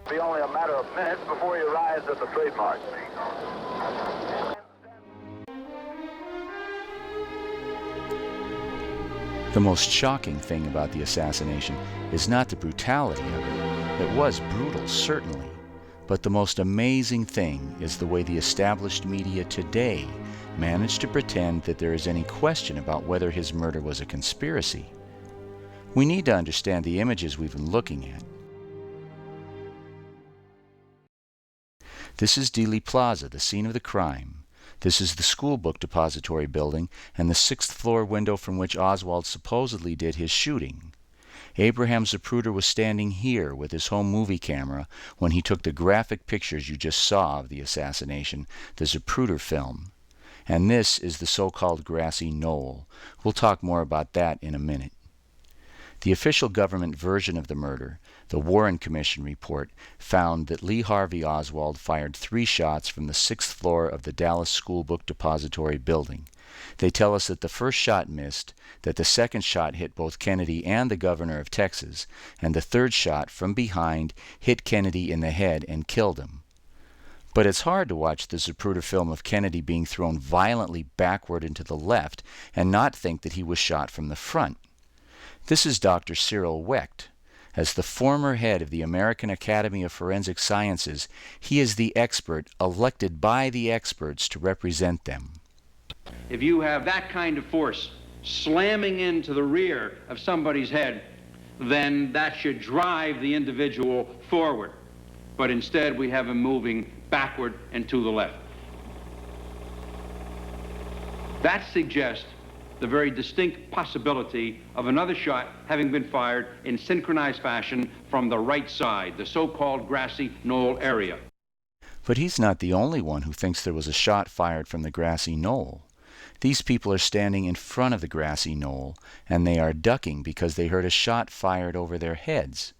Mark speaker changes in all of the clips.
Speaker 1: Be only a matter of minutes before he arrives at the trademark.
Speaker 2: The most shocking thing about the assassination is not the brutality of it. It was brutal, certainly. But the most amazing thing is the way the established media today managed to pretend that there is any question about whether his murder was a conspiracy. We need to understand the images we've been looking at. This is Dealey Plaza, the scene of the crime. This is the school book depository building and the 6th floor window from which Oswald supposedly did his shooting. Abraham Zapruder was standing here with his home movie camera when he took the graphic pictures you just saw of the assassination, the Zapruder film. And this is the so-called grassy knoll. We'll talk more about that in a minute. The official government version of the murder, the Warren Commission report, found that Lee Harvey Oswald fired 3 shots from the 6th floor of the Dallas School Book Depository building. They tell us that the first shot missed, that the second shot hit both Kennedy and the governor of Texas, and the third shot, from behind, hit Kennedy in the head and killed him. But it's hard to watch the Zapruder film of Kennedy being thrown violently backward and to the left and not think that he was shot from the front. This is Dr. Cyril Wecht. As the former head of the American Academy of Forensic Sciences, he is the expert elected by the experts to represent them.
Speaker 3: If you have that kind of force slamming into the rear of somebody's head, then that should drive the individual forward. But instead, we have him moving backward and to the left. That suggests the very distinct possibility of another shot having been fired in synchronized fashion from the right side, the so-called grassy knoll area.
Speaker 2: But he's not the only one who thinks there was a shot fired from the grassy knoll. These people are standing in front of the grassy knoll, and they are ducking because they heard a shot fired over their heads.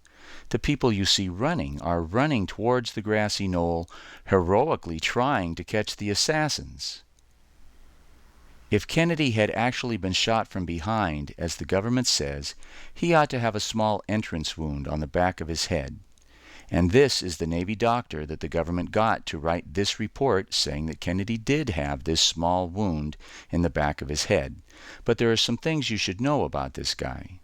Speaker 2: The people you see running are running towards the grassy knoll, heroically trying to catch the assassins. If Kennedy had actually been shot from behind, as the government says, he ought to have a small entrance wound on the back of his head. And this is the Navy doctor that the government got to write this report saying that Kennedy did have this small wound in the back of his head. But there are some things you should know about this guy.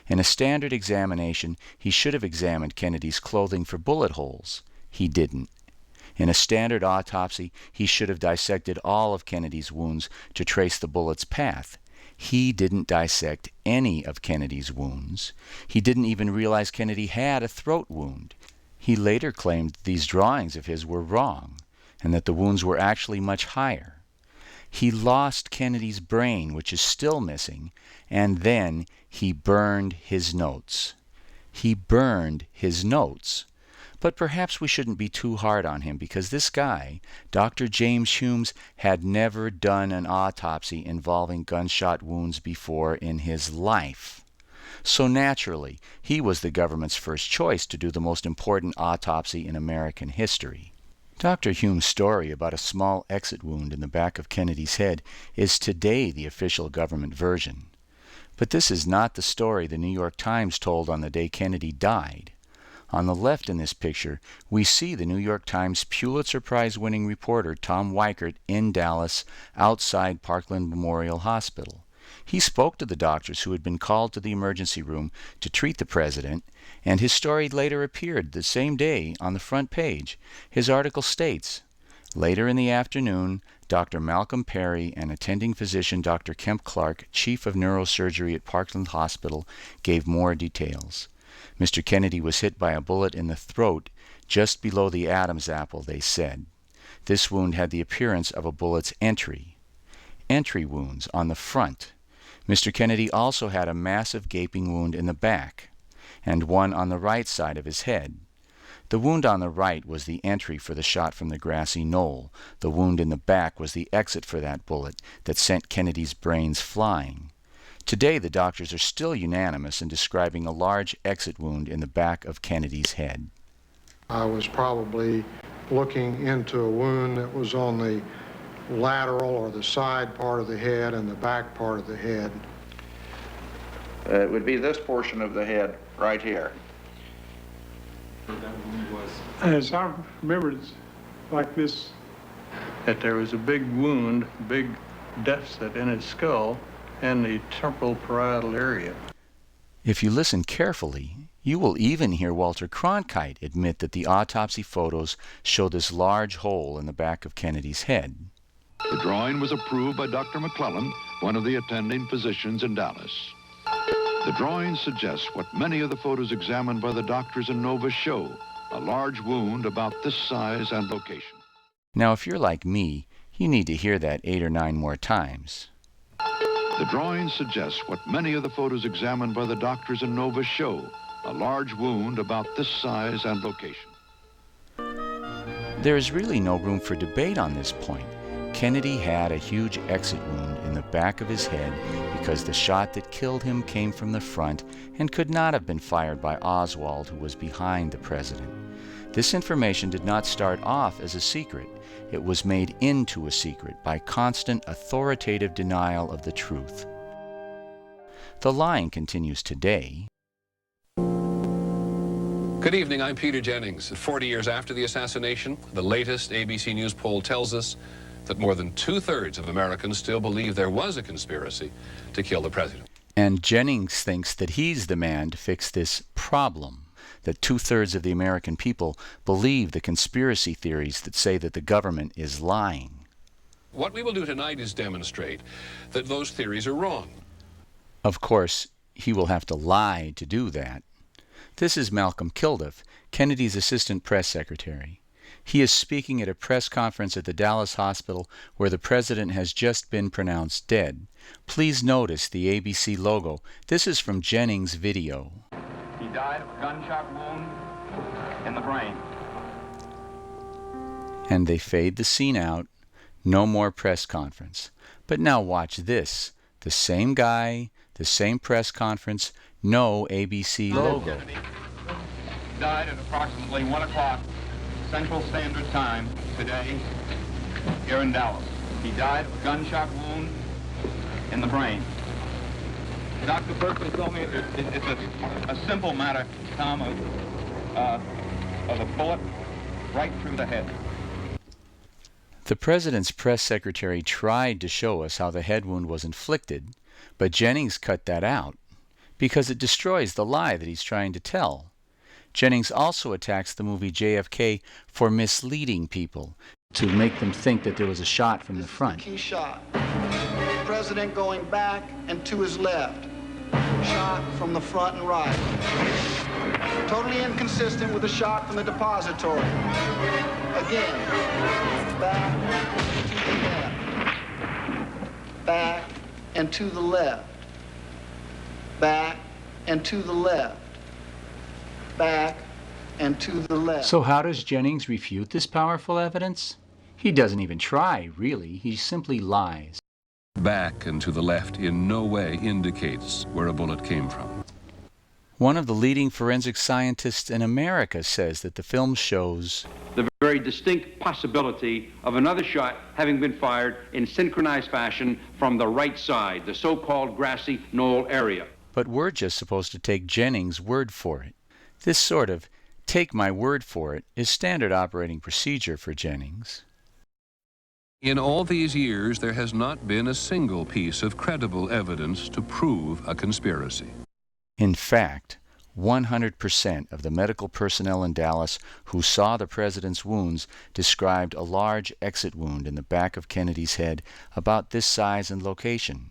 Speaker 2: In a standard examination, he should have examined Kennedy's clothing for bullet holes. He didn't. In a standard autopsy, he should have dissected all of Kennedy's wounds to trace the bullet's path. He didn't dissect any of Kennedy's wounds. He didn't even realize Kennedy had a throat wound. He later claimed these drawings of his were wrong, and that the wounds were actually much higher. He lost Kennedy's brain, which is still missing, and then he burned his notes. He burned his notes. But perhaps we shouldn't be too hard on him, because this guy, Dr. James Humes, had never done an autopsy involving gunshot wounds before in his life. So naturally, he was the government's first choice to do the most important autopsy in American history. Dr. Hume's story about a small exit wound in the back of Kennedy's head is today the official government version. But this is not the story the New York Times told on the day Kennedy died. On the left in this picture, we see the New York Times Pulitzer Prize-winning reporter Tom Weichert in Dallas outside Parkland Memorial Hospital. He spoke to the doctors who had been called to the emergency room to treat the president, and his story later appeared the same day on the front page. His article states, "Later in the afternoon, Dr. Malcolm Perry and attending physician Dr. Kemp Clark, chief of neurosurgery at Parkland Hospital, gave more details. Mr. Kennedy was hit by a bullet in the throat just below the Adam's apple, they said. This wound had the appearance of a bullet's entry wounds on the front. Mr. Kennedy also had a massive gaping wound in the back, and one on the right side of his head. The wound on the right was the entry for the shot from the grassy knoll. The wound in the back was the exit for that bullet that sent Kennedy's brains flying. Today, the doctors are still unanimous in describing a large exit wound in the back of Kennedy's head."
Speaker 4: I was probably looking into a wound that was on the lateral or the side part of the head and the back part of the head.
Speaker 5: It would be this portion of the head right here.
Speaker 6: That wound was As I remember, it's like this, that there was a big wound, big deficit in his skull and the temporal parietal area.
Speaker 2: If you listen carefully, you will even hear Walter Cronkite admit that the autopsy photos show this large hole in the back of Kennedy's head.
Speaker 7: The drawing was approved by Dr. McClellan, one of the attending physicians in Dallas. The drawing suggests what many of the photos examined by the doctors in Nova show, a large wound about this size and location.
Speaker 2: Now, if you're like me, you need to hear that 8 or 9 more times.
Speaker 7: The drawing suggests what many of the photos examined by the doctors in Nova show, a large wound about this size and location.
Speaker 2: There is really no room for debate on this point. Kennedy had a huge exit wound in the back of his head because the shot that killed him came from the front and could not have been fired by Oswald, who was behind the president. This information did not start off as a secret. It was made into a secret by constant authoritative denial of the truth. The lying continues today.
Speaker 8: Good evening, I'm Peter Jennings. 40 years after the assassination, the latest ABC News poll tells us that more than 2/3 of Americans still believe there was a conspiracy to kill the president.
Speaker 2: And Jennings thinks that he's the man to fix this problem, that 2/3 of the American people believe the conspiracy theories that say that the government is lying.
Speaker 8: What we will do tonight is demonstrate that those theories are wrong.
Speaker 2: Of course, he will have to lie to do that. This is Malcolm Kilduff, Kennedy's assistant press secretary. He is speaking at a press conference at the Dallas hospital where the president has just been pronounced dead. Please notice the ABC logo. This is from Jennings' video.
Speaker 1: He died of a gunshot wound in the brain.
Speaker 2: And they fade the scene out. No more press conference. But now watch this. The same guy, the same press conference, no ABC logo.
Speaker 1: Died at approximately 1 o'clock Central Standard Time today here in Dallas. He died of a gunshot wound in the brain. Dr. Berkeley told me it's a simple matter, Tom, of a bullet right through the head.
Speaker 2: The president's press secretary tried to show us how the head wound was inflicted, but Jennings cut that out because it destroys the lie that he's trying to tell. Jennings also attacks the movie JFK for misleading people, to make them think that there was a shot from the front.
Speaker 9: Key shot. President going back and to his left. Shot from the front and right. Totally inconsistent with the shot from the depository. Again, back to the left. Back and to the left. Back and to the left. Back and to the left.
Speaker 2: So how does Jennings refute this powerful evidence? He doesn't even try, really. He simply lies.
Speaker 8: Back and to the left in no way indicates where a bullet came from.
Speaker 2: One of the leading forensic scientists in America says that the film shows
Speaker 3: the very distinct possibility of another shot having been fired in synchronized fashion from the right side, the so-called grassy knoll area.
Speaker 2: But we're just supposed to take Jennings' word for it. This sort of take my word for it is standard operating procedure for Jennings.
Speaker 8: In all these years, there has not been a single piece of credible evidence to prove a conspiracy.
Speaker 2: In fact, 100% of the medical personnel in Dallas who saw the president's wounds described a large exit wound in the back of Kennedy's head about this size and location.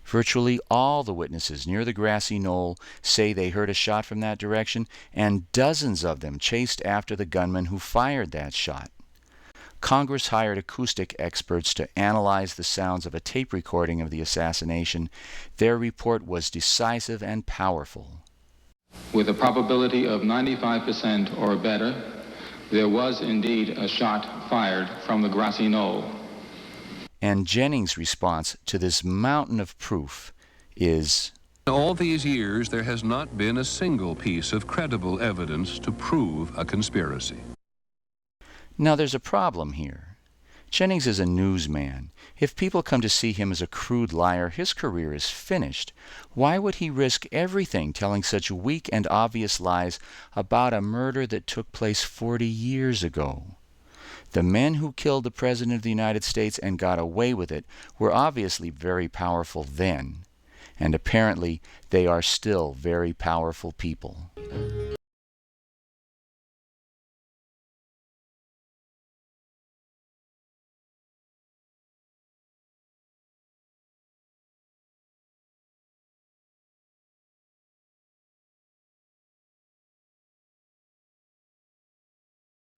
Speaker 2: Virtually all the witnesses near the grassy knoll say they heard a shot from that direction, and dozens of them chased after the gunman who fired that shot. Congress hired acoustic experts to analyze the sounds of a tape recording of the assassination. Their report was decisive and powerful.
Speaker 10: With a probability of 95% or better, there was indeed a shot fired from the grassy knoll.
Speaker 2: And Jennings' response to this mountain of proof is,
Speaker 8: in all these years, there has not been a single piece of credible evidence to prove a conspiracy.
Speaker 2: Now there's a problem here. Jennings is a newsman. If people come to see him as a crude liar, his career is finished. Why would he risk everything telling such weak and obvious lies about a murder that took place 40 years ago? The men who killed the President of the United States and got away with it were obviously very powerful then, and apparently they are still very powerful people.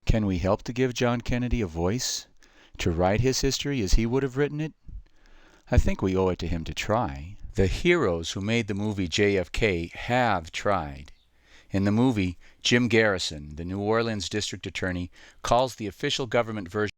Speaker 2: Can we help to give John Kennedy a voice? To write his history as he would have written it? I think we owe it to him to try. The heroes who made the movie JFK have tried. In the movie, Jim Garrison, the New Orleans district attorney, calls the official government version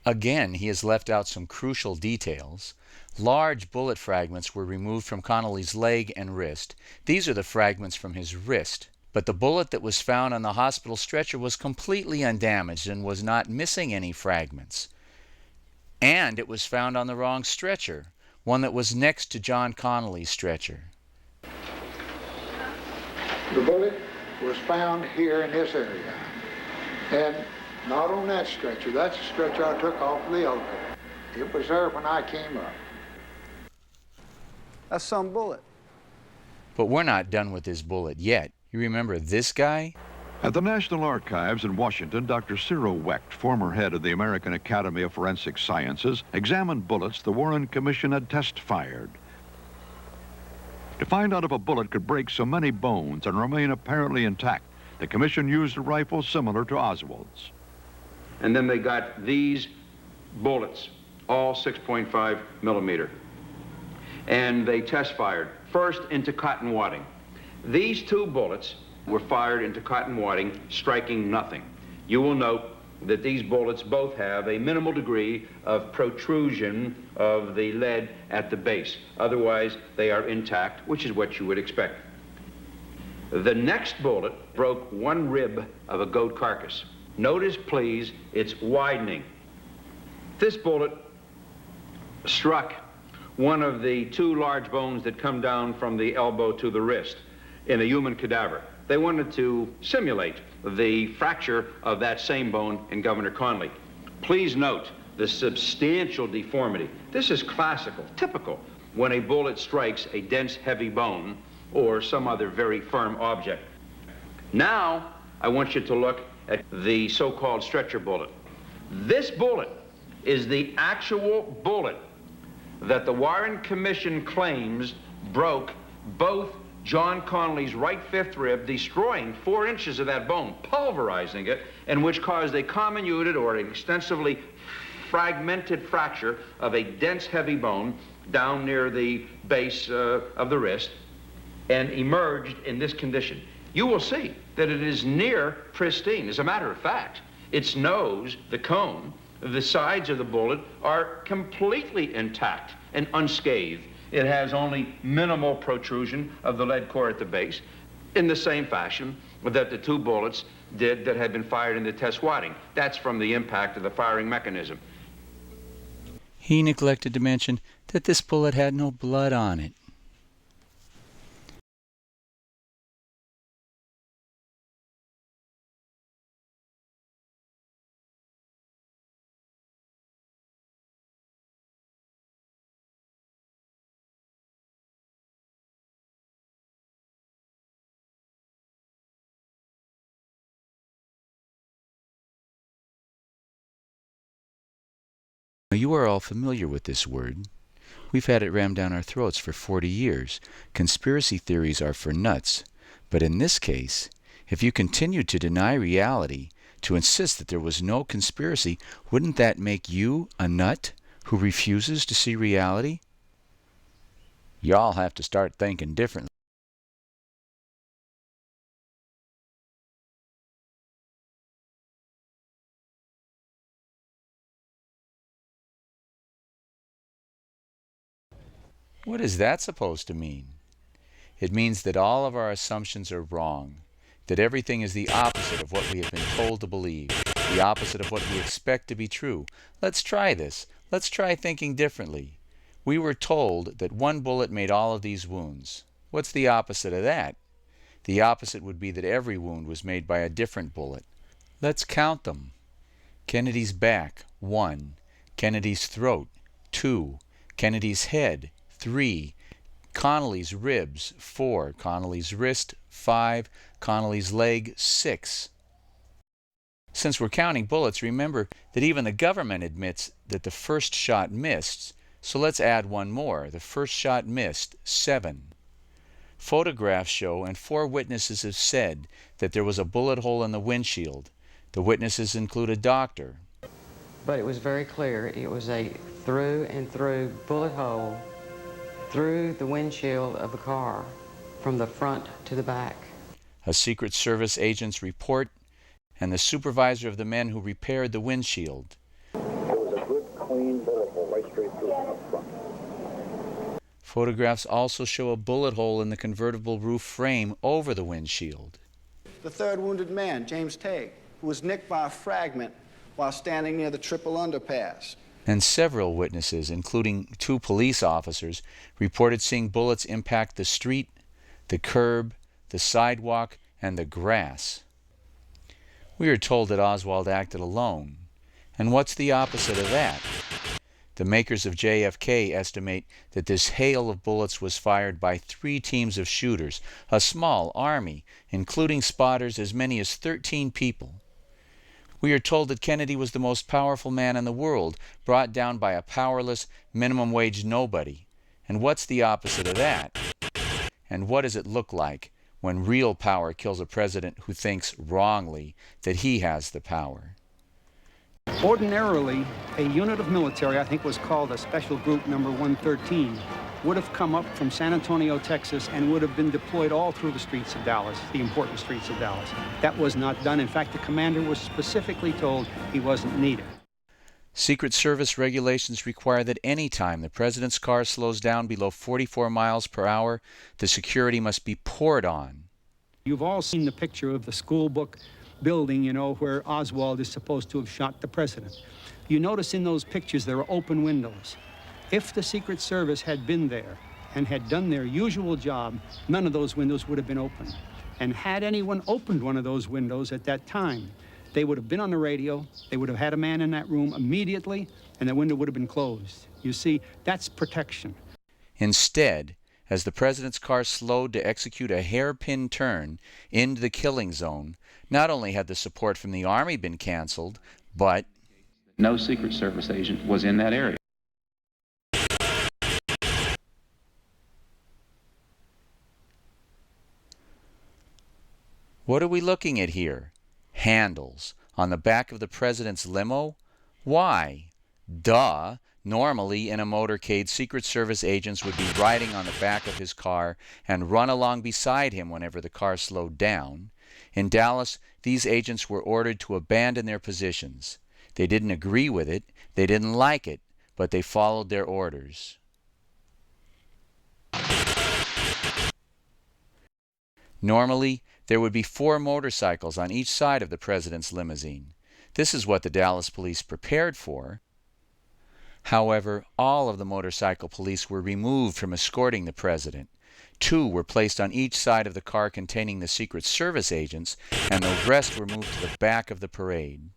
Speaker 2: Again, he has left out some crucial details. Large bullet fragments were removed from Connolly's leg and wrist. These are the fragments from his wrist. But the bullet that was found on the hospital stretcher was completely undamaged and was not missing any fragments. And it was found on the wrong stretcher, one that was next to John Connolly's stretcher.
Speaker 4: The bullet was found here in this area, and not on that stretcher. That's the stretcher I took off of the elevator. It was there when I came up.
Speaker 9: That's some bullet.
Speaker 2: But we're not done with this bullet yet. You remember this guy?
Speaker 7: At the National Archives in Washington, Dr. Cyril Wecht, former head of the American Academy of Forensic Sciences, examined bullets the Warren Commission had test fired. To find out if a bullet could break so many bones and remain apparently intact, the Commission used a rifle similar to Oswald's.
Speaker 3: And then they got these bullets, all 6.5 millimeter. And they test fired, first into cotton wadding. These two bullets were fired into cotton wadding, striking nothing. You will note that these bullets both have a minimal degree of protrusion of the lead at the base. Otherwise, they are intact, which is what you would expect. The next bullet broke one rib of a goat carcass. Notice, please, it's widening. This bullet struck one of the two large bones that come down from the elbow to the wrist in a human cadaver. They wanted to simulate the fracture of that same bone in Governor Connolly. Please note the substantial deformity. This is classical, typical, when a bullet strikes a dense, heavy bone or some other very firm object. Now, I want you to look at the so-called stretcher bullet. This bullet is the actual bullet that the Warren Commission claims broke both John Connolly's right fifth rib, destroying 4 inches of that bone, pulverizing it, and which caused a comminuted or extensively fragmented fracture of a dense, heavy bone down near the base of the wrist, and emerged in this condition. You will see that it is near pristine. As a matter of fact, its nose, the cone, The sides of the bullet are completely intact and unscathed. It has only minimal protrusion of the lead core at the base, in the same fashion that the two bullets did that had been fired in the test wadding. That's from the impact of the firing mechanism.
Speaker 2: He neglected to mention that this bullet had no blood on it. You are all familiar with this word. We've had it rammed down our throats for 40 years. Conspiracy theories are for nuts. But in this case, if you continue to deny reality, to insist that there was no conspiracy, wouldn't that make you a nut who refuses to see reality? Y'all have to start thinking differently. What is that supposed to mean? It means that all of our assumptions are wrong, that everything is the opposite of what we have been told to believe, the opposite of what we expect to be true. Let's try this. Let's try thinking differently. We were told that one bullet made all of these wounds. What's the opposite of that? The opposite would be that every wound was made by a different bullet. Let's count them. Kennedy's back, 1. Kennedy's throat, 2. Kennedy's head, 3. Connolly's ribs, 4. Connolly's wrist, 5. Connolly's leg, 6. Since we're counting bullets, remember that even the government admits that the first shot missed, so let's add one more. The first shot missed, 7. Photographs show, and 4 witnesses have said, that there was a bullet hole in the windshield. The witnesses include a doctor.
Speaker 11: But it was very clear. It was a through and through bullet hole through the windshield of the car, from the front to the back.
Speaker 2: A Secret Service agent's report, and the supervisor of the men who repaired the windshield.
Speaker 12: It was a good, clean bullet hole right straight through from up front.
Speaker 2: Photographs also show a bullet hole in the convertible roof frame over the windshield.
Speaker 9: The third wounded man, James Tague, who was nicked by a fragment while standing near the triple underpass.
Speaker 2: And several witnesses, including 2 police officers, reported seeing bullets impact the street, the curb, the sidewalk, and the grass. We are told that Oswald acted alone. And what's the opposite of that? The makers of JFK estimate that this hail of bullets was fired by 3 teams of shooters, a small army, including spotters, as many as 13 people. We are told that Kennedy was the most powerful man in the world, brought down by a powerless, minimum-wage nobody. And what's the opposite of that? And what does it look like when real power kills a president who thinks wrongly that he has the power?
Speaker 13: Ordinarily, a unit of military, I think was called a Special Group Number 113, would have come up from San Antonio, Texas, and would have been deployed all through the streets of Dallas, the important streets of Dallas. That was not done. In fact, the commander was specifically told he wasn't needed.
Speaker 2: Secret Service regulations require that any time the president's car slows down below 44 miles per hour, the security must be poured on.
Speaker 13: You've all seen the picture of the school book building, you know, where Oswald is supposed to have shot the president. You notice in those pictures there are open windows. If the Secret Service had been there and had done their usual job, none of those windows would have been open. And had anyone opened one of those windows at that time, they would have been on the radio, they would have had a man in that room immediately, and the window would have been closed. You see, that's protection.
Speaker 2: Instead, as the president's car slowed to execute a hairpin turn into the killing zone, not only had the support from the Army been canceled, but
Speaker 10: No Secret Service agent was in that area.
Speaker 2: what are we looking at here? Handles on the back of the president's limo? Why? Duh. Normally, in a motorcade, Secret Service agents would be riding on the back of his car and run along beside him whenever the car slowed down. In Dallas, these agents were ordered to abandon their positions. They didn't agree with it, they didn't like it, but they followed their orders. Normally, there would be 4 motorcycles on each side of the president's limousine. This is what the Dallas police prepared for. However, all of the motorcycle police were removed from escorting the president. 2 were placed on each side of the car containing the Secret Service agents, and the rest were moved to the back of the parade.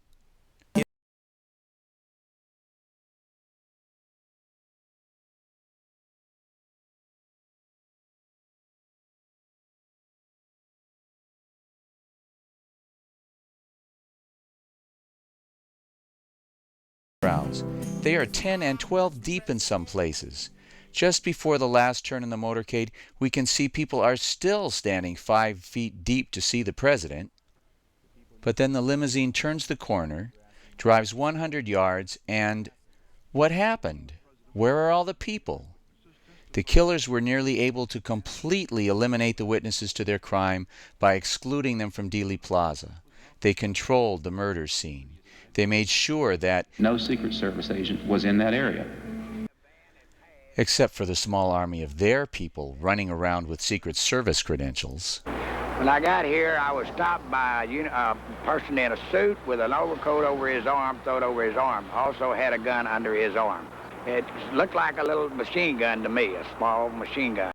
Speaker 2: They are 10 and 12 deep in some places. Just before the last turn in the motorcade, we can see people are still standing 5 feet deep to see the president. But then the limousine turns the corner, drives 100 yards, and what happened? Where are all the people? The killers were nearly able to completely eliminate the witnesses to their crime by excluding them from Dealey Plaza. They controlled the murder scene. They made sure that
Speaker 14: no Secret Service agent was in that area.
Speaker 2: Except for the small army of their people running around with Secret Service credentials.
Speaker 15: When I got here, I was stopped by a person in a suit with an overcoat over his arm, thrown over his arm. Also had a gun under his arm. It looked like a little machine gun to me, a small machine gun.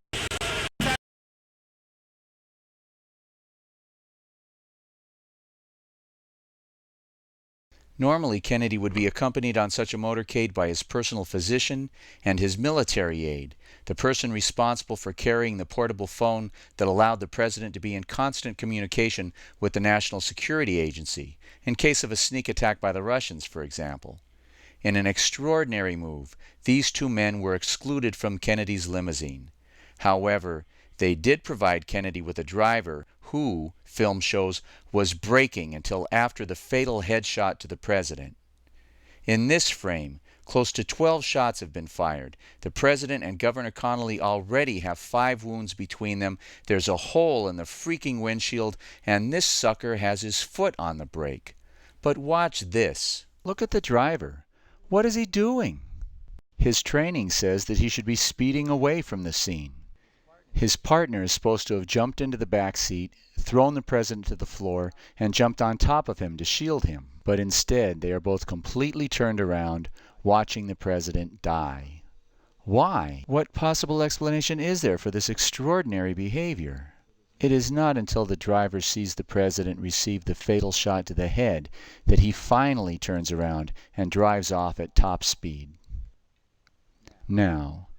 Speaker 2: Normally, Kennedy would be accompanied on such a motorcade by his personal physician and his military aide, the person responsible for carrying the portable phone that allowed the president to be in constant communication with the National Security Agency, in case of a sneak attack by the Russians, for example. In an extraordinary move, these 2 men were excluded from Kennedy's limousine. However, they did provide Kennedy with a driver who, film shows, was braking until after the fatal headshot to the president. In this frame, close to 12 shots have been fired. The president and Governor Connally already have 5 wounds between them. There's a hole in the freaking windshield, and this sucker has his foot on the brake. But watch this. Look at the driver. What is he doing? His training says that he should be speeding away from the scene. His partner is supposed to have jumped into the back seat, thrown the president to the floor, and jumped on top of him to shield him. But instead, they are both completely turned around, watching the president die. Why? What possible explanation is there for this extraordinary behavior? It is not until the driver sees the president receive the fatal shot to the head that he finally turns around and drives off at top speed. Now,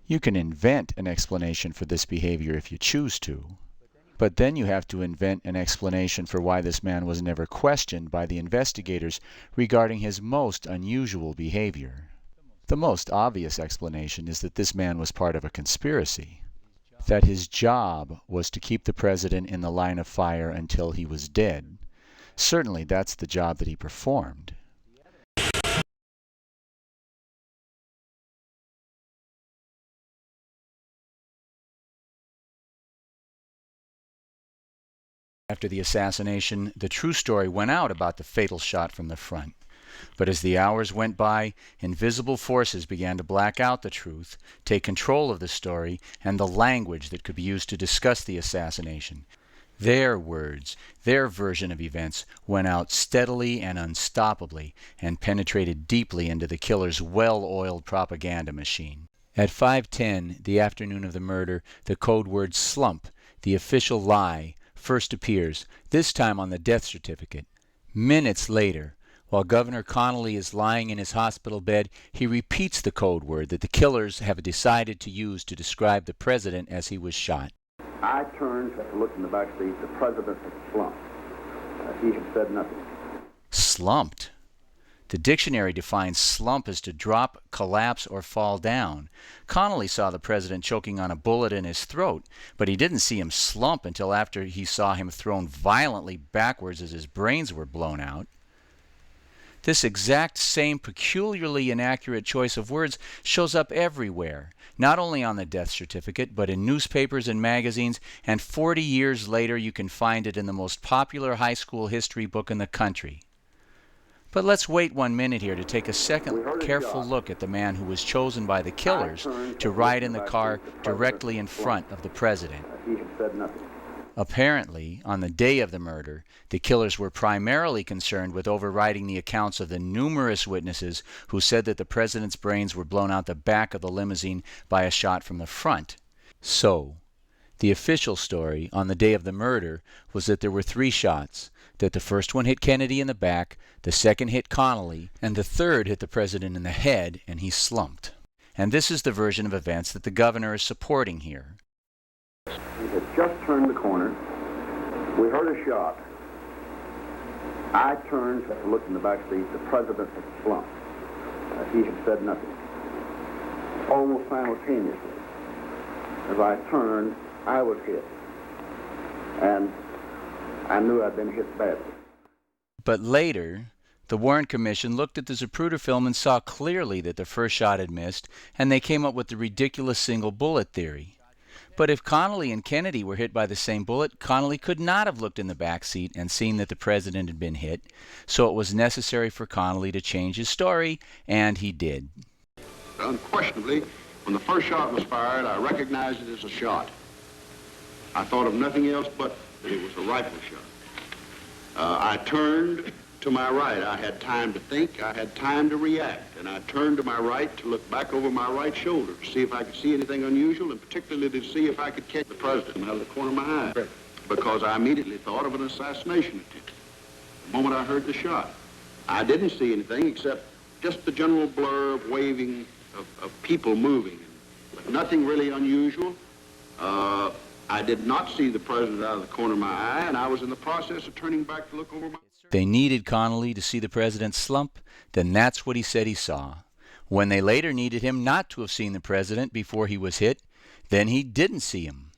Speaker 2: you can invent an explanation for this behavior if you choose to, but then you have to invent an explanation for why this man was never questioned by the investigators regarding his most unusual behavior. The most obvious explanation is that this man was part of a conspiracy, that his job was to keep the president in the line of fire until he was dead. Certainly that's the job that he performed. After the assassination, the true story went out about the fatal shot from the front. But as the hours went by, invisible forces began to black out the truth, take control of the story, and the language that could be used to discuss the assassination. Their words, their version of events, went out steadily and unstoppably, and penetrated deeply into the killer's well-oiled propaganda machine. At 5:10, the afternoon of the murder, the code word slump, the official lie, first appears, this time on the death certificate. Minutes later, while Governor Connally is lying in his hospital bed, he repeats the code word that the killers have decided to use to describe the president as he was shot.
Speaker 12: I turned to look in the back seat. The president had slumped. He had said nothing.
Speaker 2: Slumped? The dictionary defines slump as to drop, collapse, or fall down. Connally saw the president choking on a bullet in his throat, but he didn't see him slump until after he saw him thrown violently backwards as his brains were blown out. This exact same peculiarly inaccurate choice of words shows up everywhere, not only on the death certificate, but in newspapers and magazines, and 40 years later you can find it in the most popular high school history book in the country. But let's wait 1 minute here to take a second careful look at the man who was chosen by the killers to ride in the car directly in front of the president.
Speaker 12: He had said nothing.
Speaker 2: Apparently, on the day of the murder, the killers were primarily concerned with overriding the accounts of the numerous witnesses who said that the president's brains were blown out the back of the limousine by a shot from the front. So, the official story on the day of the murder was that there were 3 shots, that the first one hit Kennedy in the back, the second hit Connally, and the third hit the president in the head and he slumped. And this is the version of events that the governor is supporting here.
Speaker 12: He had just turned the corner. We heard a shot. I turned to look in the back seat. The president had slumped. He had said nothing. Almost simultaneously, as I turned, I was hit. And I knew I'd been hit badly.
Speaker 2: But later, the Warren Commission looked at the Zapruder film and saw clearly that the first shot had missed, and they came up with the ridiculous single bullet theory. But if Connally and Kennedy were hit by the same bullet, Connally could not have looked in the back seat and seen that the president had been hit, so it was necessary for Connally to change his story, and he did.
Speaker 16: Unquestionably, when the first shot was fired, I recognized it as a shot. I thought of nothing else but that it was a rifle shot. I turned to my right. I had time to think. I had time to react. And I turned to my right to look back over my right shoulder to see if I could see anything unusual, and particularly to see if I could catch the president out of the corner of my eye. Because I immediately thought of an assassination attempt the moment I heard the shot. I didn't see anything except just the general blur of waving of people moving, but nothing really unusual. I did not see the president out of the corner of my eye, and I was in the process of turning back to look over my...
Speaker 2: They needed Connally to see the president slump, then that's what he said he saw. When they later needed him not to have seen the president before he was hit, then he didn't see him.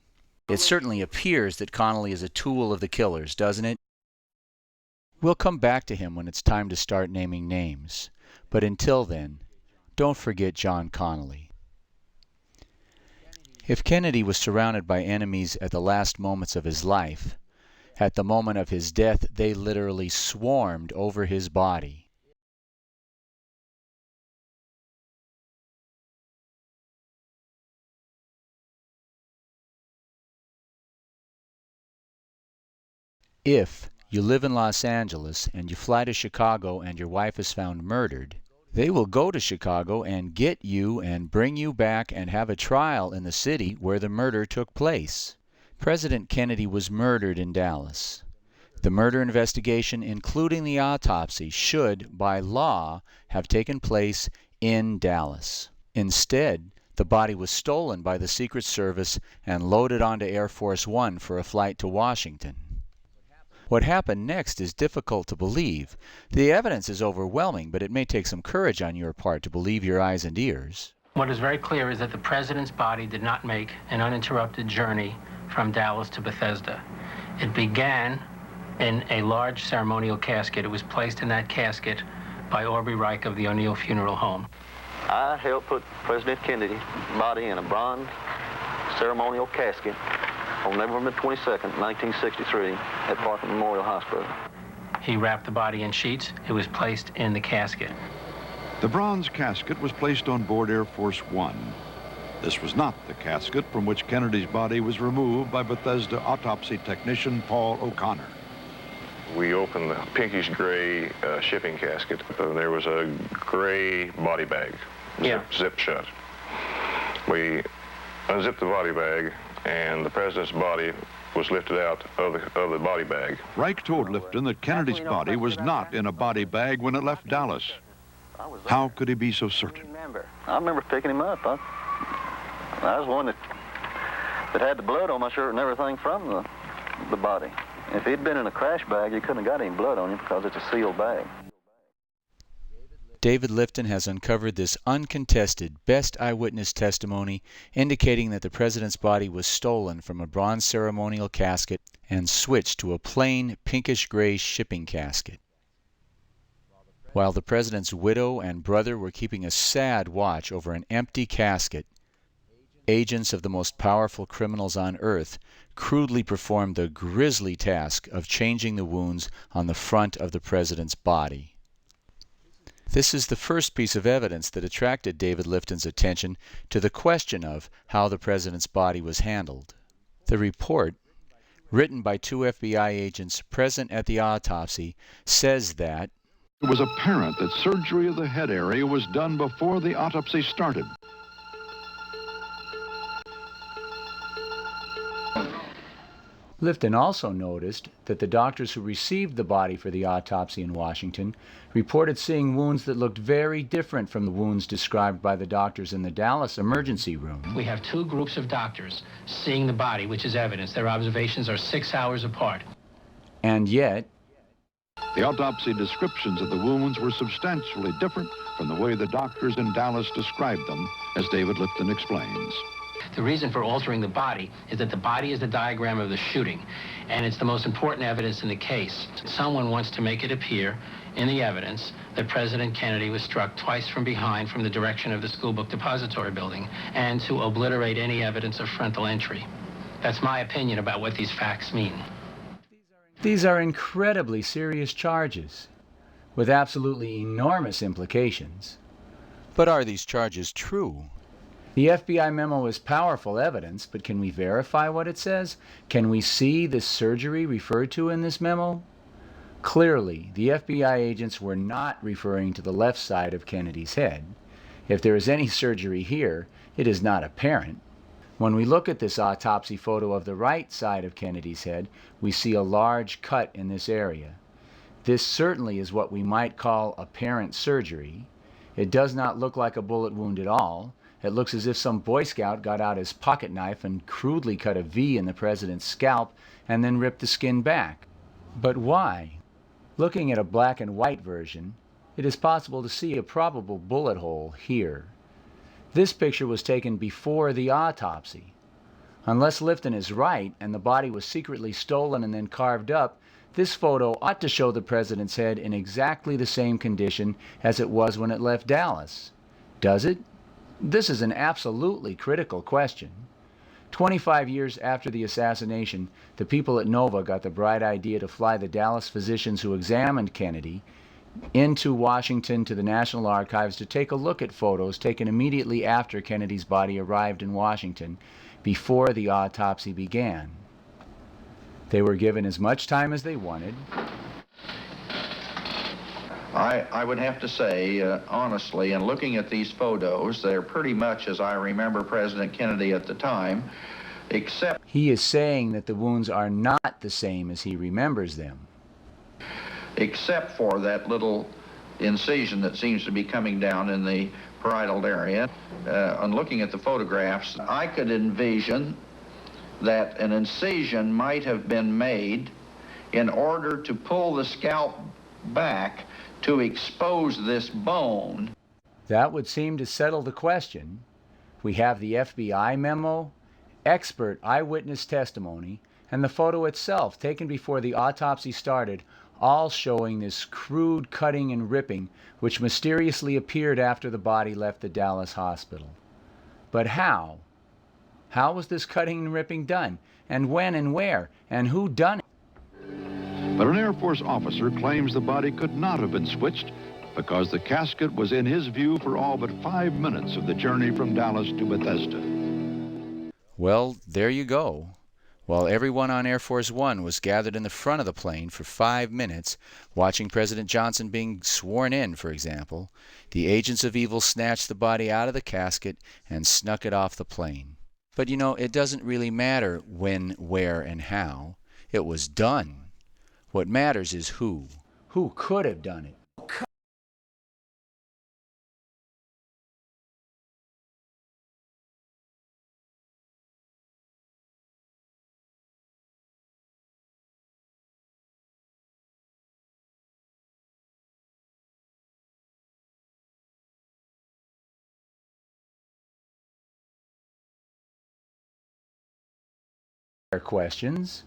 Speaker 2: It certainly appears that Connally is a tool of the killers, doesn't it? We'll come back to him when it's time to start naming names. But until then, don't forget John Connally. If Kennedy was surrounded by enemies at the last moments of his life, at the moment of his death, they literally swarmed over his body. If you live in Los Angeles and you fly to Chicago and your wife is found murdered, they will go to Chicago and get you and bring you back and have a trial in the city where the murder took place. President Kennedy was murdered in Dallas. The murder investigation, including the autopsy, should, by law, have taken place in Dallas. Instead, the body was stolen by the Secret Service and loaded onto Air Force One for a flight to Washington. What happened next is difficult to believe. The evidence is overwhelming, but it may take some courage on your part to believe your eyes and ears.
Speaker 17: What is very clear is that the president's body did not make an uninterrupted journey from Dallas to Bethesda. It began in a large ceremonial casket. It was placed in that casket by Aubrey Reich of the O'Neill Funeral Home.
Speaker 18: I helped put President Kennedy's body in a bronze ceremonial casket on November 22nd, 1963, at Parkland Memorial Hospital.
Speaker 17: He wrapped the body in sheets. It was placed in the casket.
Speaker 7: The bronze casket was placed on board Air Force One. This was not the casket from which Kennedy's body was removed by Bethesda autopsy technician Paul O'Connor.
Speaker 19: We opened the pinkish gray shipping casket. There was a gray body bag, zipped shut. We unzipped the body bag, and the president's body was lifted out of the body bag.
Speaker 7: Reich told Lifton that Kennedy's body was not in a body bag when it left Dallas. How could he be so certain?
Speaker 18: I remember picking him up. I was one that had the blood on my shirt and everything from the body. If he'd been in a crash bag, you couldn't have got any blood on him because it's a sealed bag.
Speaker 2: David Lifton has uncovered this uncontested best eyewitness testimony indicating that the president's body was stolen from a bronze ceremonial casket and switched to a plain pinkish-gray shipping casket. While the president's widow and brother were keeping a sad watch over an empty casket, agents of the most powerful criminals on earth crudely performed the grisly task of changing the wounds on the front of the president's body. This is the first piece of evidence that attracted David Lifton's attention to the question of how the president's body was handled. The report, written by 2 FBI agents present at the autopsy, says that
Speaker 7: it was apparent that surgery of the head area was done before the autopsy started.
Speaker 2: Lifton also noticed that the doctors who received the body for the autopsy in Washington reported seeing wounds that looked very different from the wounds described by the doctors in the Dallas emergency room.
Speaker 17: We have 2 groups of doctors seeing the body, which is evidence. Their observations are 6 hours apart.
Speaker 2: And yet,
Speaker 7: the autopsy descriptions of the wounds were substantially different from the way the doctors in Dallas described them, as David Lifton explains.
Speaker 17: The reason for altering the body is that the body is the diagram of the shooting, and it's the most important evidence in the case. Someone wants to make it appear in the evidence that President Kennedy was struck twice from behind from the direction of the school book depository building, and to obliterate any evidence of frontal entry. That's my opinion about what these facts mean.
Speaker 2: These are incredibly serious charges, with absolutely enormous implications. But are these charges true? The FBI memo is powerful evidence, but can we verify what it says? Can we see this surgery referred to in this memo? Clearly, the FBI agents were not referring to the left side of Kennedy's head. If there is any surgery here, it is not apparent. When we look at this autopsy photo of the right side of Kennedy's head, we see a large cut in this area. This certainly is what we might call apparent surgery. It does not look like a bullet wound at all. It looks as if some Boy Scout got out his pocket knife and crudely cut a V in the president's scalp and then ripped the skin back. But why? Looking at a black and white version, it is possible to see a probable bullet hole here. This picture was taken before the autopsy. Unless Lifton is right and the body was secretly stolen and then carved up, this photo ought to show the president's head in exactly the same condition as it was when it left Dallas. Does it? This is an absolutely critical question. 25 years after the assassination, the people at Nova got the bright idea to fly the Dallas physicians who examined Kennedy into Washington to the National Archives to take a look at photos taken immediately after Kennedy's body arrived in Washington, before the autopsy began. They were given as much time as they wanted.
Speaker 5: I would have to say, honestly, in looking at these photos, they're pretty much as I remember President Kennedy at the time, except...
Speaker 2: He is saying that the wounds are not the same as he remembers them.
Speaker 5: Except for that little incision that seems to be coming down in the parietal area. On looking at the photographs, I could envision that an incision might have been made in order to pull the scalp back to expose this bone.
Speaker 2: That would seem to settle the question. We have the FBI memo, expert eyewitness testimony, and the photo itself taken before the autopsy started, all showing this crude cutting and ripping which mysteriously appeared after the body left the Dallas hospital. But how? How was this cutting and ripping done? And when and where? And who done it?
Speaker 7: But an Air Force officer claims the body could not have been switched because the casket was in his view for all but 5 minutes of the journey from Dallas to Bethesda.
Speaker 2: Well, there you go. While everyone on Air Force One was gathered in the front of the plane for 5 minutes, watching President Johnson being sworn in, for example, the agents of evil snatched the body out of the casket and snuck it off the plane. But you know, it doesn't really matter when, where, and how. It was done. What matters is who. Who could have done it? Questions.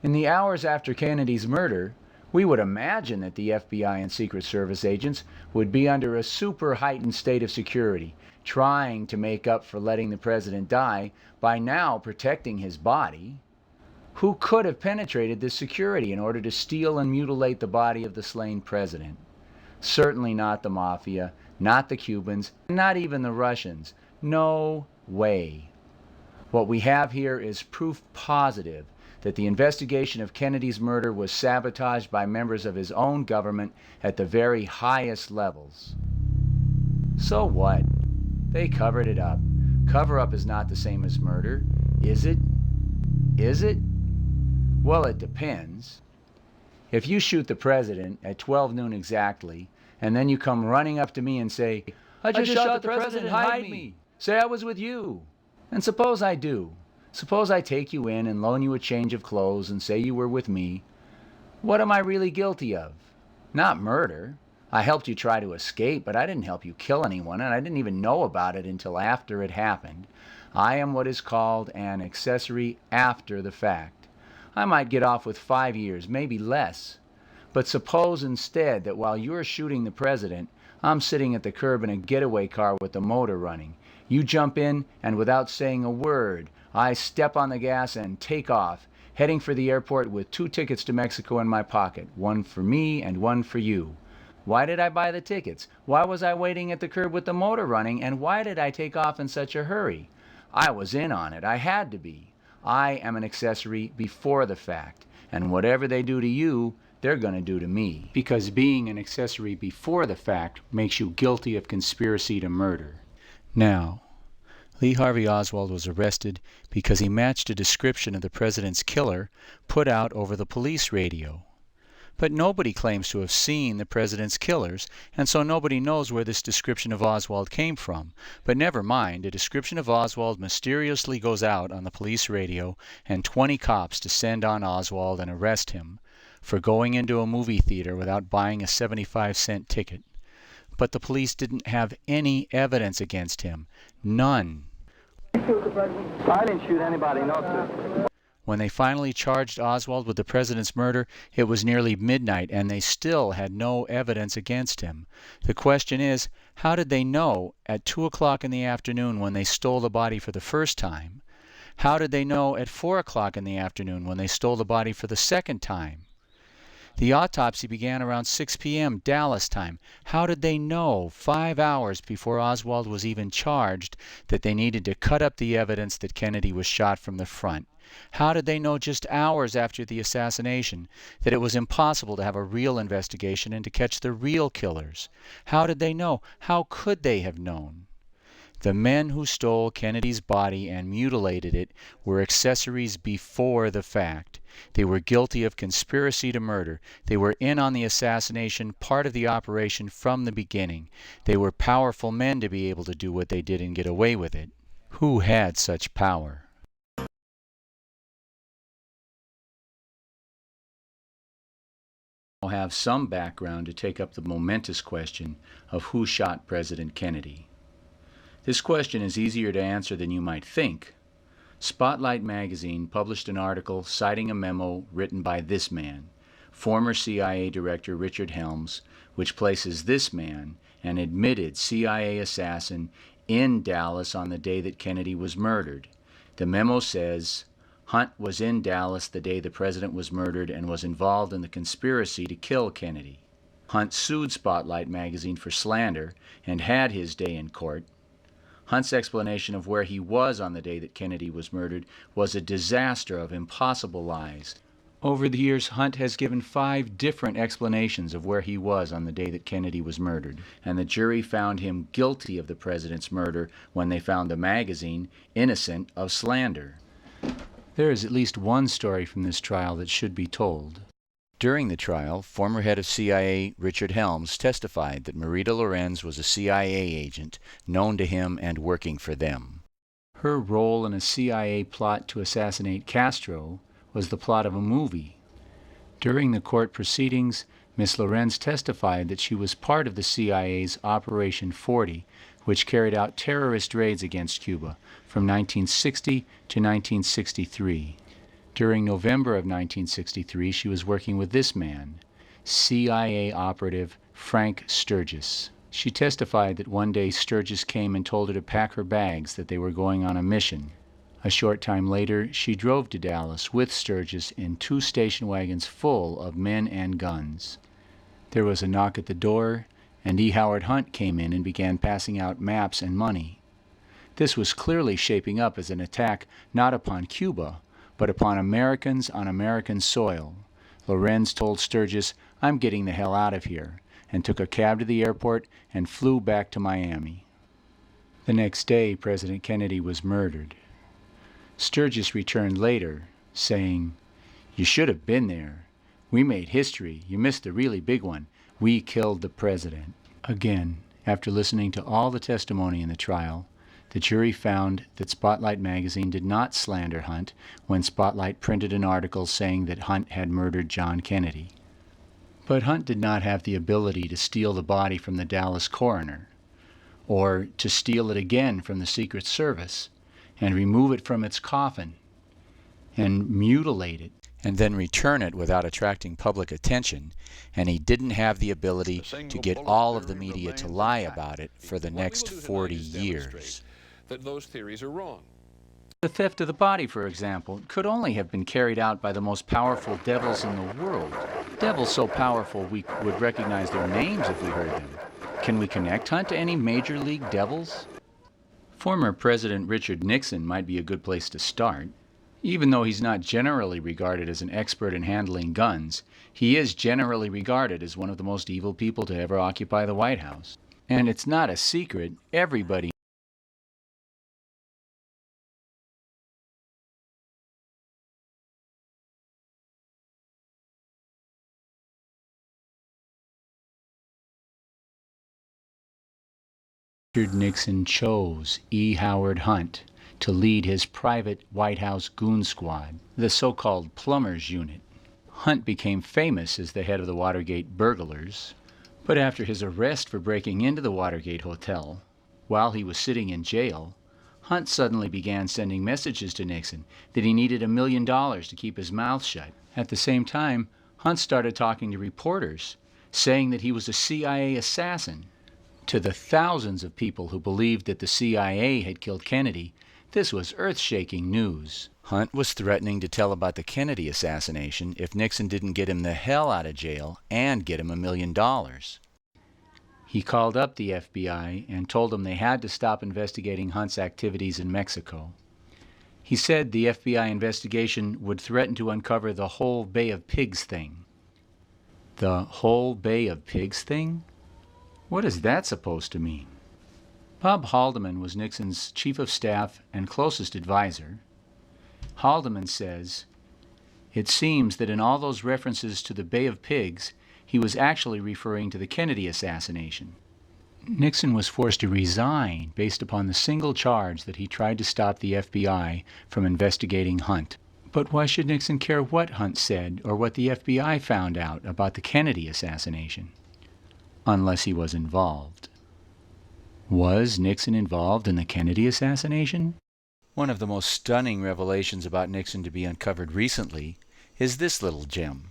Speaker 2: In the hours after Kennedy's murder, we would imagine that the FBI and Secret Service agents would be under a super heightened state of security, trying to make up for letting the president die by now protecting his body. Who could have penetrated this security in order to steal and mutilate the body of the slain president? Certainly not the mafia, not the Cubans, not even the Russians. No way. What we have here is proof positive that the investigation of Kennedy's murder was sabotaged by members of his own government at the very highest levels. So what? They covered it up. Cover-up is not the same as murder, is it? Is it? Well, it depends. If you shoot the president at 12 noon exactly, and then you come running up to me and say, I just shot the president, hide me. Say I was with you. And suppose I do. Suppose I take you in and loan you a change of clothes and say you were with me. What am I really guilty of? Not murder. I helped you try to escape, but I didn't help you kill anyone, and I didn't even know about it until after it happened. I am what is called an accessory after the fact. I might get off with 5 years, maybe less. But suppose instead that while you're shooting the president, I'm sitting at the curb in a getaway car with the motor running. You jump in, and without saying a word, I step on the gas and take off, heading for the airport with 2 tickets to Mexico in my pocket, one for me and one for you. Why did I buy the tickets? Why was I waiting at the curb with the motor running? And why did I take off in such a hurry? I was in on it. I had to be. I am an accessory before the fact. And whatever they do to you, they're going to do to me. Because being an accessory before the fact makes you guilty of conspiracy to murder. Now, Lee Harvey Oswald was arrested because he matched a description of the president's killer put out over the police radio. But nobody claims to have seen the president's killers, and so nobody knows where this description of Oswald came from. But never mind, a description of Oswald mysteriously goes out on the police radio, and 20 cops descend on Oswald and arrest him for going into a movie theater without buying a 75-cent ticket. But the police didn't have any evidence against him. None.
Speaker 18: I didn't shoot anybody, no, sir.
Speaker 2: When they finally charged Oswald with the president's murder, it was nearly midnight, and they still had no evidence against him. The question is, how did they know at 2 o'clock in the afternoon when they stole the body for the first time? How did they know at 4 o'clock in the afternoon when they stole the body for the second time? The autopsy began around 6 p.m. Dallas time. How did they know 5 hours before Oswald was even charged that they needed to cut up the evidence that Kennedy was shot from the front? How did they know just hours after the assassination that it was impossible to have a real investigation and to catch the real killers? How did they know? How could they have known? The men who stole Kennedy's body and mutilated it were accessories before the fact. They were guilty of conspiracy to murder. They were in on the assassination, part of the operation from the beginning. They were powerful men to be able to do what they did and get away with it. Who had such power? Have some background to take up the momentous question of who shot President Kennedy. This question is easier to answer than you might think. Spotlight magazine published an article citing a memo written by this man, former CIA Director Richard Helms, which places this man, an admitted CIA assassin, in Dallas on the day that Kennedy was murdered. The memo says, Hunt was in Dallas the day the president was murdered and was involved in the conspiracy to kill Kennedy. Hunt sued Spotlight magazine for slander and had his day in court. Hunt's explanation of where he was on the day that Kennedy was murdered was a disaster of impossible lies. Over the years, Hunt has given 5 different explanations of where he was on the day that Kennedy was murdered, and the jury found him guilty of the president's murder when they found the magazine innocent of slander. There is at least one story from this trial that should be told. During the trial, former head of CIA Richard Helms testified that Marita Lorenz was a CIA agent known to him and working for them. Her role in a CIA plot to assassinate Castro was the plot of a movie. During the court proceedings, Ms. Lorenz testified that she was part of the CIA's Operation 40, which carried out terrorist raids against Cuba from 1960 to 1963. During November of 1963, she was working with this man, CIA operative Frank Sturgis. She testified that one day Sturgis came and told her to pack her bags, that they were going on a mission. A short time later, she drove to Dallas with Sturgis in 2 station wagons full of men and guns. There was a knock at the door. and E. Howard Hunt came in and began passing out maps and money. This was clearly shaping up as an attack not upon Cuba, but upon Americans on American soil. Lorenz told Sturgis, "I'm getting the hell out of here," and took a cab to the airport and flew back to Miami. The next day, President Kennedy was murdered. Sturgis returned later, saying, "You should have been there. We made history. You missed a really big one. We killed the president." Again, after listening to all the testimony in the trial, the jury found that Spotlight magazine did not slander Hunt when Spotlight printed an article saying that Hunt had murdered John Kennedy. But Hunt did not have the ability to steal the body from the Dallas coroner, or to steal it again from the Secret Service, and remove it from its coffin, and mutilate it, and then return it without attracting public attention, and he didn't have the ability to get all of the media to lie about it for the next 40 years.
Speaker 8: That those theories are wrong.
Speaker 2: The theft of the body, for example, could only have been carried out by the most powerful devils in the world. Devils so powerful we would recognize their names if we heard them. Can we connect Hunt to any major league devils? Former President Richard Nixon might be a good place to start. Even though he's not generally regarded as an expert in handling guns, he is generally regarded as one of the most evil people to ever occupy the White House. And it's not a secret, everybody Richard Nixon chose E. Howard Hunt to lead his private White House goon squad, the so-called Plumbers Unit. Hunt became famous as the head of the Watergate burglars, but after his arrest for breaking into the Watergate Hotel, while he was sitting in jail, Hunt suddenly began sending messages to Nixon that he needed $1 million to keep his mouth shut. At the same time, Hunt started talking to reporters, saying that he was a CIA assassin. To the thousands of people who believed that the CIA had killed Kennedy, this was earth-shaking news. Hunt was threatening to tell about the Kennedy assassination if Nixon didn't get him the hell out of jail and get him $1 million. He called up the FBI and told them they had to stop investigating Hunt's activities in Mexico. He said the FBI investigation would threaten to uncover the whole Bay of Pigs thing. The whole Bay of Pigs thing? What is that supposed to mean? Bob Haldeman was Nixon's chief of staff and closest advisor. Haldeman says, "It seems that in all those references to the Bay of Pigs, he was actually referring to the Kennedy assassination." Nixon was forced to resign based upon the single charge that he tried to stop the FBI from investigating Hunt. But why should Nixon care what Hunt said or what the FBI found out about the Kennedy assassination? Unless he was involved. Was Nixon involved in the Kennedy assassination? One of the most stunning revelations about Nixon to be uncovered recently is this little gem.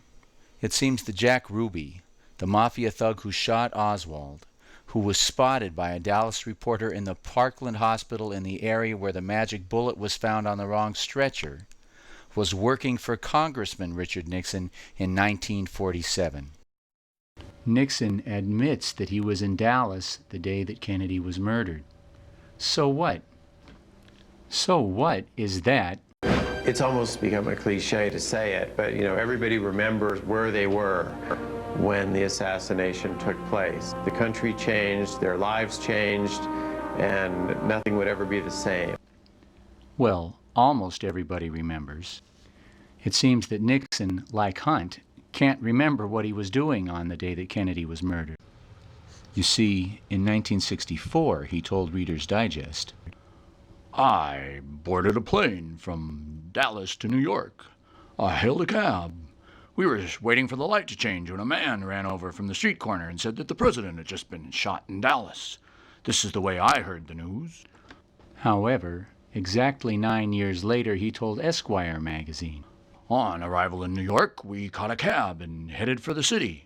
Speaker 2: It seems that Jack Ruby, the mafia thug who shot Oswald, who was spotted by a Dallas reporter in the Parkland Hospital in the area where the magic bullet was found on the wrong stretcher, was working for Congressman Richard Nixon in 1947. Nixon admits that he was in Dallas the day that Kennedy was murdered. So what? So what is that?
Speaker 20: It's almost become a cliche to say it, but everybody remembers where they were when the assassination took place. The country changed, their lives changed, and nothing would ever be the same.
Speaker 2: Well, almost everybody remembers. It seems that Nixon, like Hunt, can't remember what he was doing on the day that Kennedy was murdered. You see, in 1964, he told Reader's Digest, "I boarded a plane from Dallas to New York. I hailed a cab. We were waiting for the light to change when a man ran over from the street corner and said that the president had just been shot in Dallas. This is the way I heard the news." However, exactly 9 years later, he told Esquire magazine, "On arrival in New York, we caught a cab and headed for the city.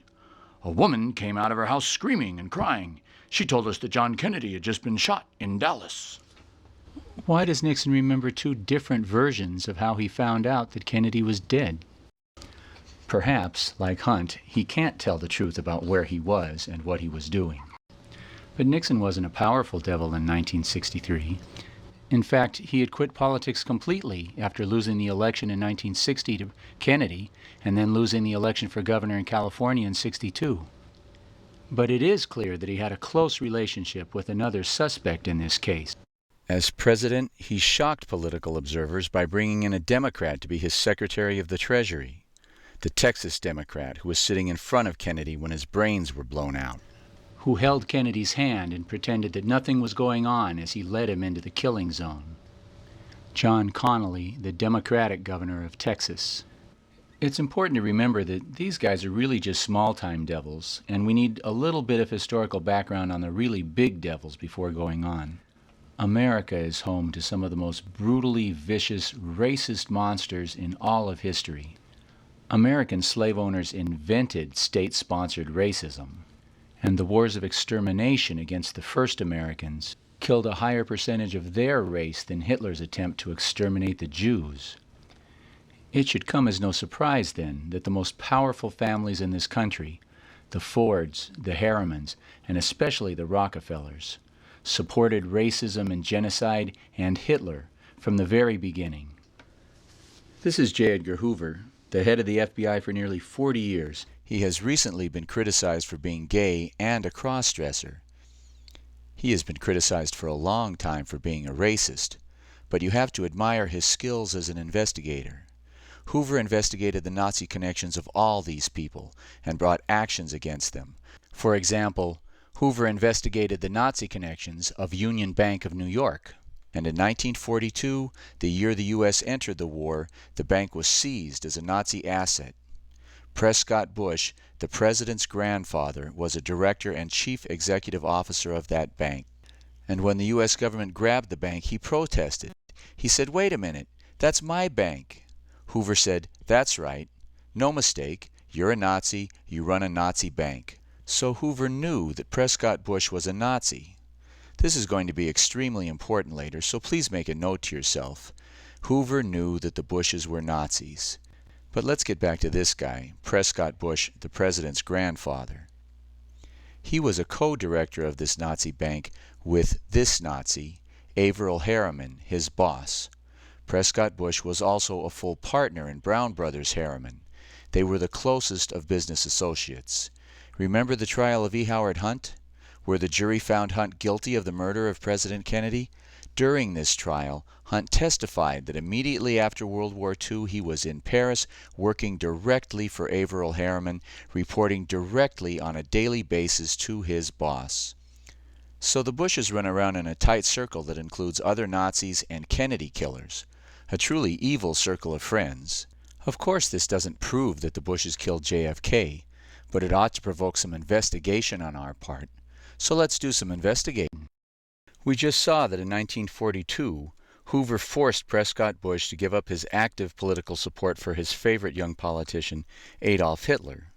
Speaker 2: A woman came out of her house screaming and crying. She told us that John Kennedy had just been shot in Dallas." Why does Nixon remember two different versions of how he found out that Kennedy was dead? Perhaps, like Hunt, he can't tell the truth about where he was and what he was doing. But Nixon wasn't a powerful devil in 1963. In fact, he had quit politics completely after losing the election in 1960 to Kennedy and then losing the election for governor in California in '62. But it is clear that he had a close relationship with another suspect in this case. As president, he shocked political observers by bringing in a Democrat to be his Secretary of the Treasury, the Texas Democrat who was sitting in front of Kennedy when his brains were blown out, who held Kennedy's hand and pretended that nothing was going on as he led him into the killing zone. John Connally, the Democratic governor of Texas. It's important to remember that these guys are really just small-time devils, and we need a little bit of historical background on the really big devils before going on. America is home to some of the most brutally vicious, racist monsters in all of history. American slave owners invented state-sponsored racism, and the wars of extermination against the first Americans killed a higher percentage of their race than Hitler's attempt to exterminate the Jews. It should come as no surprise, then, that the most powerful families in this country, the Fords, the Harrimans, and especially the Rockefellers, supported racism and genocide and Hitler from the very beginning. This is J. Edgar Hoover, the head of the FBI for nearly 40 years. He has recently been criticized for being gay and a cross-dresser. He has been criticized for a long time for being a racist, but you have to admire his skills as an investigator. Hoover investigated the Nazi connections of all these people and brought actions against them. For example, Hoover investigated the Nazi connections of Union Bank of New York. And in 1942, the year the U.S. entered the war, the bank was seized as a Nazi asset. Prescott Bush, the president's grandfather, was a director and chief executive officer of that bank. And when the U.S. government grabbed the bank, he protested. He said, "Wait a minute, that's my bank." Hoover said, "That's right. No mistake. You're a Nazi. You run a Nazi bank." So Hoover knew that Prescott Bush was a Nazi. This is going to be extremely important later, so please make a note to yourself. Hoover knew that the Bushes were Nazis. But let's get back to this guy, Prescott Bush, the president's grandfather. He was a co-director of this Nazi bank with this Nazi, Averell Harriman, his boss. Prescott Bush was also a full partner in Brown Brothers Harriman. They were the closest of business associates. Remember the trial of E. Howard Hunt, where the jury found Hunt guilty of the murder of President Kennedy? During this trial, Hunt testified that immediately after World War II he was in Paris working directly for Averell Harriman, reporting directly on a daily basis to his boss. So the Bushes run around in a tight circle that includes other Nazis and Kennedy killers, a truly evil circle of friends. Of course, this doesn't prove that the Bushes killed JFK, but it ought to provoke some investigation on our part. So let's do some investigating. We just saw that in 1942, Hoover forced Prescott Bush to give up his active political support for his favorite young politician, Adolf Hitler.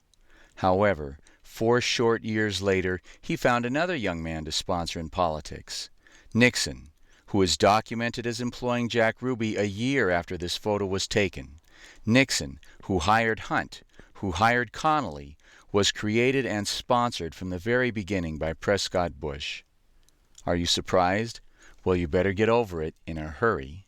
Speaker 2: However, 4 short years later, he found another young man to sponsor in politics, Nixon, who is documented as employing Jack Ruby a year after this photo was taken. Nixon, who hired Hunt, who hired Connally, was created and sponsored from the very beginning by Prescott Bush. Are you surprised? Well, you better get over it in a hurry.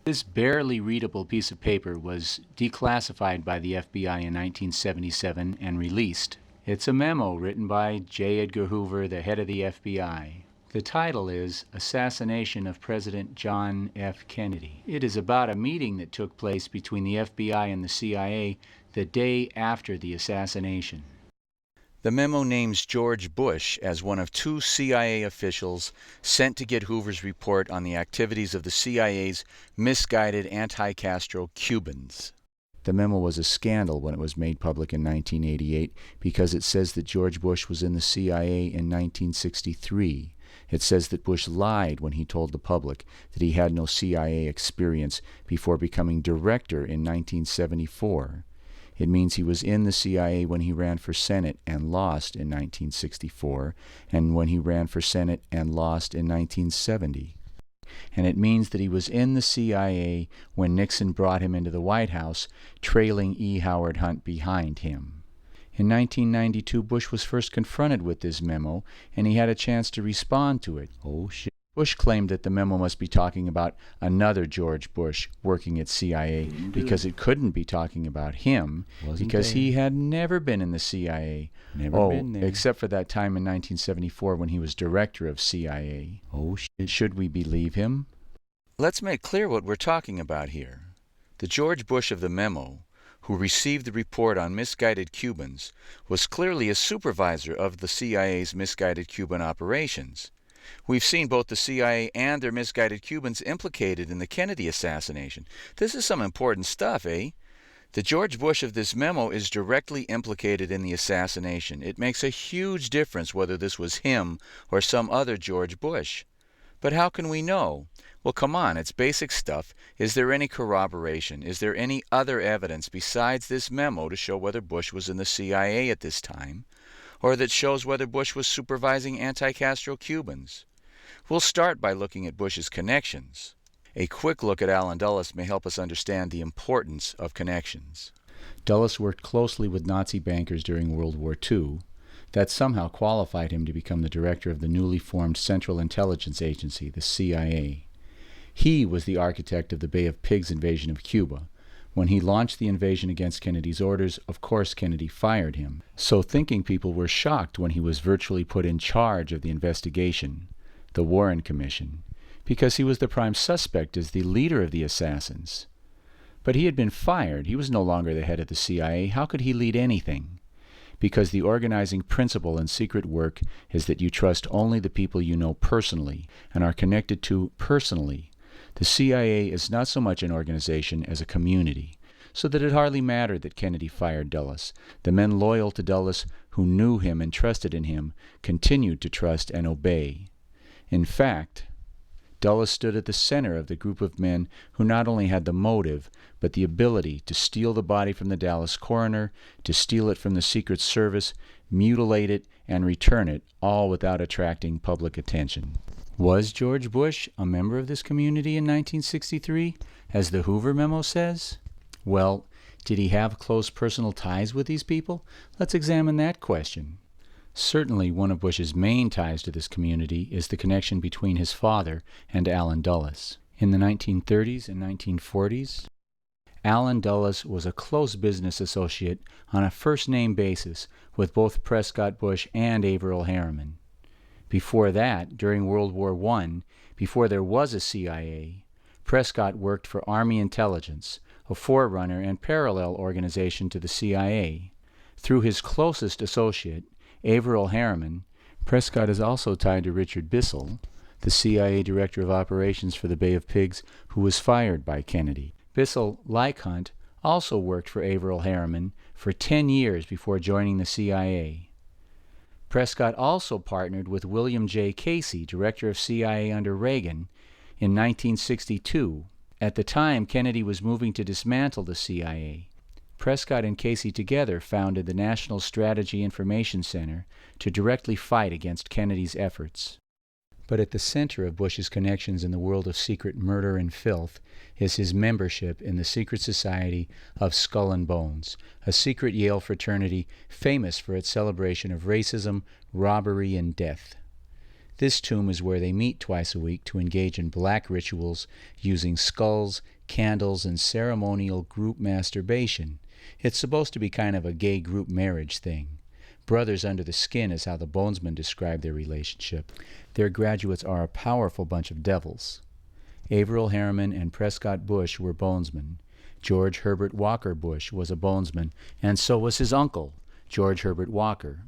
Speaker 2: This barely readable piece of paper was declassified by the FBI in 1977 and released. It's a memo written by J. Edgar Hoover, the head of the FBI. The title is Assassination of President John F. Kennedy. It is about a meeting that took place between the FBI and the CIA the day after the assassination. The memo names George Bush as one of 2 CIA officials sent to get Hoover's report on the activities of the CIA's misguided anti-Castro Cubans. The memo was a scandal when it was made public in 1988 because it says that George Bush was in the CIA in 1963. It says that Bush lied when he told the public that he had no CIA experience before becoming director in 1974. It means he was in the CIA when he ran for Senate and lost in 1964, and when he ran for Senate and lost in 1970. And it means that he was in the CIA when Nixon brought him into the White House, trailing E. Howard Hunt behind him. In 1992, Bush was first confronted with this memo, and he had a chance to respond to it. Oh, shit. Bush claimed that the memo must be talking about another George Bush working at CIA because it couldn't be talking about him because he had never been in the CIA. Never been there. Except for that time in 1974 when he was director of CIA. Oh, shit. Should we believe him? Let's make clear what we're talking about here. The George Bush of the memo, who received the report on misguided Cubans, was clearly a supervisor of the CIA's misguided Cuban operations. We've seen both the CIA and their misguided Cubans implicated in the Kennedy assassination. This is some important stuff, eh? The George Bush of this memo is directly implicated in the assassination. It makes a huge difference whether this was him or some other George Bush. But how can we know? Well, come on, it's basic stuff. Is there any corroboration? Is there any other evidence besides this memo to show whether Bush was in the CIA at this time, or that shows whether Bush was supervising anti-Castro Cubans? We'll start by looking at Bush's connections. A quick look at Allen Dulles may help us understand the importance of connections. Dulles worked closely with Nazi bankers during World War II. That somehow qualified him to become the director of the newly formed Central Intelligence Agency, the CIA. He was the architect of the Bay of Pigs invasion of Cuba. When he launched the invasion against Kennedy's orders, of course Kennedy fired him. So thinking people were shocked when he was virtually put in charge of the investigation, the Warren Commission, because he was the prime suspect as the leader of the assassins. But he had been fired. He was no longer the head of the CIA. How could he lead anything? Because the organizing principle in secret work is that you trust only the people you know personally and are connected to personally. The CIA is not so much an organization as a community, so that it hardly mattered that Kennedy fired Dulles. The men loyal to Dulles, who knew him and trusted in him, continued to trust and obey. In fact, Dulles stood at the center of the group of men who not only had the motive, but the ability to steal the body from the Dallas coroner, to steal it from the Secret Service, mutilate it, and return it, all without attracting public attention. Was George Bush a member of this community in 1963, as the Hoover memo says? Well, did he have close personal ties with these people? Let's examine that question. Certainly one of Bush's main ties to this community is the connection between his father and Allen Dulles. In the 1930s and 1940s, Allen Dulles was a close business associate on a first-name basis with both Prescott Bush and Averell Harriman. Before that, during World War I, before there was a CIA, Prescott worked for Army Intelligence, a forerunner and parallel organization to the CIA. Through his closest associate, Averell Harriman, Prescott is also tied to Richard Bissell, the CIA Director of Operations for the Bay of Pigs, who was fired by Kennedy. Bissell, like Hunt, also worked for Averell Harriman for 10 years before joining the CIA. Prescott also partnered with William J. Casey, director of CIA under Reagan, in 1962. At the time, Kennedy was moving to dismantle the CIA. Prescott and Casey together founded the National Strategy Information Center to directly fight against Kennedy's efforts. But at the center of Bush's connections in the world of secret murder and filth is his membership in the secret society of Skull and Bones, a secret Yale fraternity famous for its celebration of racism, robbery, and death. This tomb is where they meet twice a week to engage in black rituals using skulls, candles, and ceremonial group masturbation. It's supposed to be kind of a gay group marriage thing. Brothers under the skin is how the Bonesmen describe their relationship. Their graduates are a powerful bunch of devils. Averell Harriman and Prescott Bush were Bonesmen. George Herbert Walker Bush was a Bonesman, and so was his uncle, George Herbert Walker.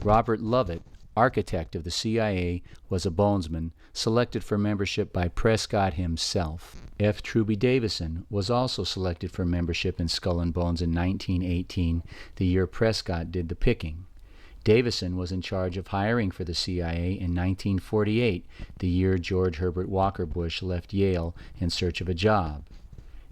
Speaker 2: Robert Lovett, architect of the CIA, was a Bonesman, selected for membership by Prescott himself. F. Truby Davison was also selected for membership in Skull and Bones in 1918, the year Prescott did the picking. Davison was in charge of hiring for the CIA in 1948, the year George Herbert Walker Bush left Yale in search of a job.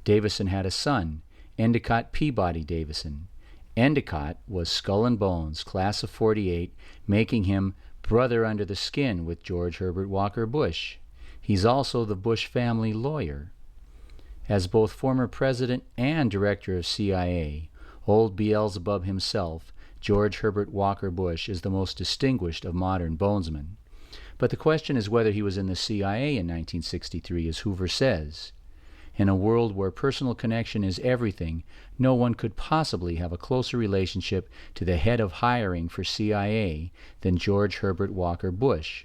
Speaker 2: Davison had a son, Endicott Peabody Davison. Endicott was Skull and Bones, class of 48, making him brother under the skin with George Herbert Walker Bush. He's also the Bush family lawyer. As both former president and director of CIA, old Beelzebub himself, George Herbert Walker Bush is the most distinguished of modern bonesmen. But the question is whether he was in the CIA in 1963, as Hoover says. In a world where personal connection is everything, no one could possibly have a closer relationship to the head of hiring for CIA than George Herbert Walker Bush.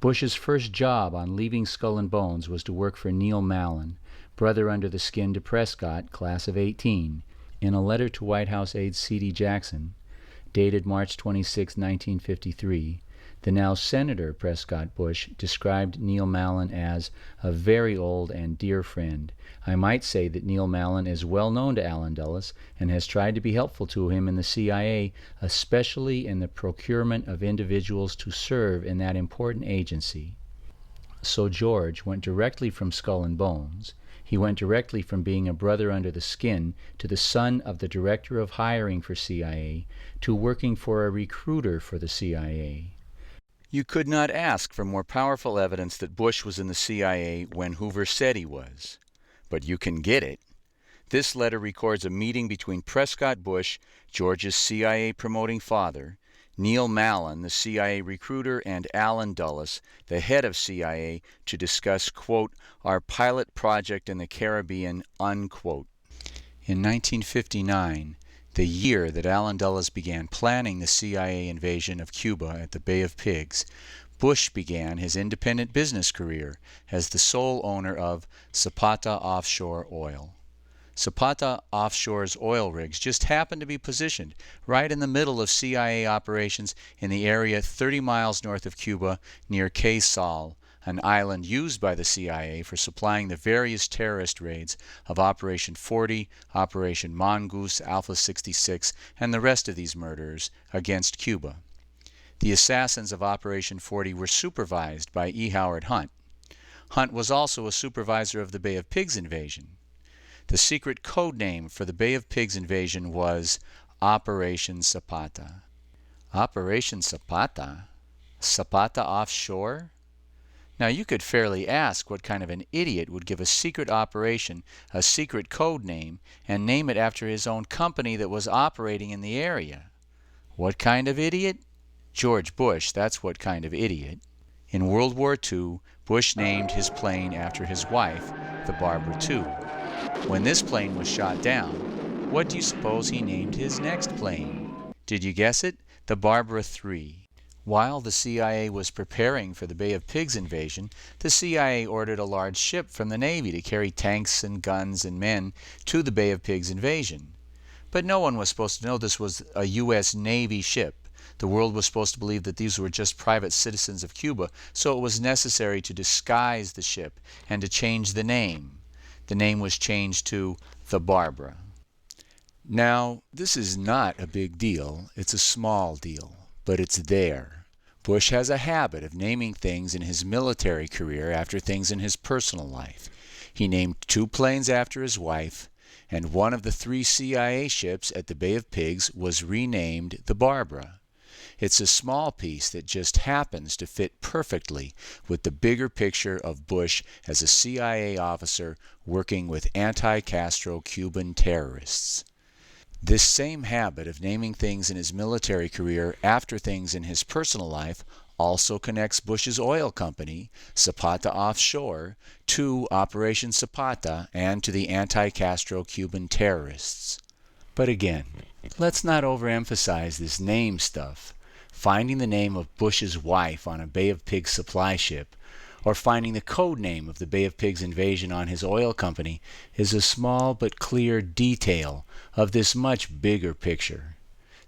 Speaker 2: Bush's first job on leaving Skull and Bones was to work for Neil Mallon, brother under the skin to Prescott, class of '18. In a letter to White House aide C.D. Jackson, dated March 26, 1953, the now Senator Prescott Bush described Neil Mallon as a very old and dear friend. I might say that Neil Mallon is well known to Allen Dulles and has tried to be helpful to him in the CIA, especially in the procurement of individuals to serve in that important agency. So George went directly from Skull and Bones. He went directly from being a brother under the skin to the son of the director of hiring for CIA to working for a recruiter for the CIA. You could not ask for more powerful evidence that Bush was in the CIA when Hoover said he was. But you can get it. This letter records a meeting between Prescott Bush, George's CIA promoting father, Neil Mallon, the CIA recruiter, and Allen Dulles, the head of CIA, to discuss, quote, our pilot project in the Caribbean, unquote. In 1959, the year that Allen Dulles began planning the CIA invasion of Cuba at the Bay of Pigs, Bush began his independent business career as the sole owner of Zapata Offshore Oil. Zapata Offshore's oil rigs just happened to be positioned right in the middle of CIA operations in the area 30 miles north of Cuba near Cay Sal, an island used by the CIA for supplying the various terrorist raids of Operation 40, Operation Mongoose, Alpha 66, and the rest of these murderers against Cuba. The assassins of Operation 40 were supervised by E. Howard Hunt. Hunt was also a supervisor of the Bay of Pigs invasion. The secret code name for the Bay of Pigs invasion was Operation Zapata. Operation Zapata? Zapata Offshore? Now you could fairly ask what kind of an idiot would give a secret operation a secret code name and name it after his own company that was operating in the area. What kind of idiot? George Bush, that's what kind of idiot. In World War II, Bush named his plane after his wife, the Barbara II. When this plane was shot down, what do you suppose he named his next plane? Did you guess it? The Barbara III. While the CIA was preparing for the Bay of Pigs invasion, the CIA ordered a large ship from the Navy to carry tanks and guns and men to the Bay of Pigs invasion. But no one was supposed to know this was a U.S. Navy ship. The world was supposed to believe that these were just private citizens of Cuba, so it was necessary to disguise the ship and to change the name. The name was changed to the Barbara. Now, this is not a big deal. It's a small deal. But it's there. Bush has a habit of naming things in his military career after things in his personal life. He named 2 planes after his wife, and one of the 3 CIA ships at the Bay of Pigs was renamed the Barbara. It's a small piece that just happens to fit perfectly with the bigger picture of Bush as a CIA officer working with anti-Castro Cuban terrorists. This same habit of naming things in his military career after things in his personal life also connects Bush's oil company, Zapata Offshore, to Operation Zapata and to the anti-Castro Cuban terrorists. But again, let's not overemphasize this name stuff. Finding the name of Bush's wife on a Bay of Pigs supply ship, or finding the code name of the Bay of Pigs invasion on his oil company, is a small but clear detail of this much bigger picture.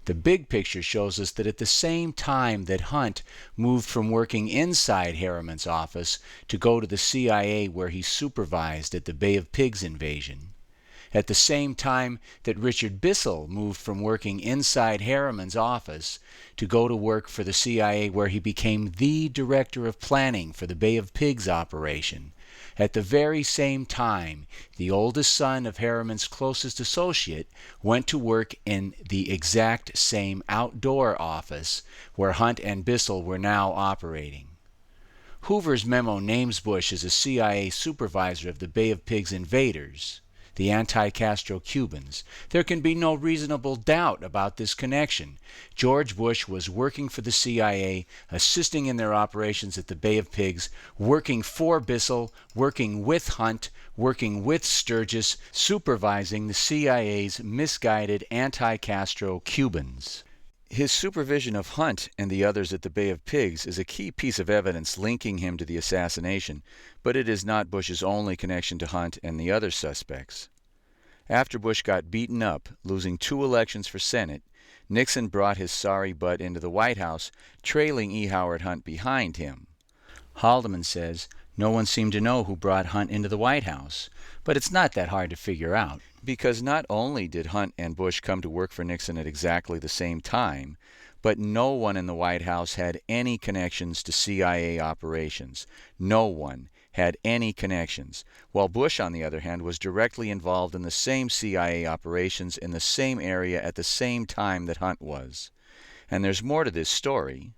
Speaker 2: The big picture shows us that at the same time that Hunt moved from working inside Harriman's office to go to the CIA where he supervised at the Bay of Pigs invasion, at the same time that Richard Bissell moved from working inside Harriman's office to go to work for the CIA where he became the director of planning for the Bay of Pigs operation, at the very same time the oldest son of Harriman's closest associate went to work in the exact same outdoor office where Hunt and Bissell were now operating. Hoover's memo names Bush as a CIA supervisor of the Bay of Pigs invaders. the anti-Castro Cubans. There can be no reasonable doubt about this connection. George Bush was working for the CIA, assisting in their operations at the Bay of Pigs, working for Bissell, working with Hunt, working with Sturgis, supervising the CIA's misguided anti-Castro Cubans. His supervision of Hunt and the others at the Bay of Pigs is a key piece of evidence linking him to the assassination, but it is not Bush's only connection to Hunt and the other suspects. After Bush got beaten up, losing 2 elections for Senate, Nixon brought his sorry butt into the White House, trailing E. Howard Hunt behind him. Haldeman says, no one seemed to know who brought Hunt into the White House, but it's not that hard to figure out, because not only did Hunt and Bush come to work for Nixon at exactly the same time, but no one in the White House had any connections to CIA operations. No one had any connections, while Bush, on the other hand, was directly involved in the same CIA operations in the same area at the same time that Hunt was. And there's more to this story.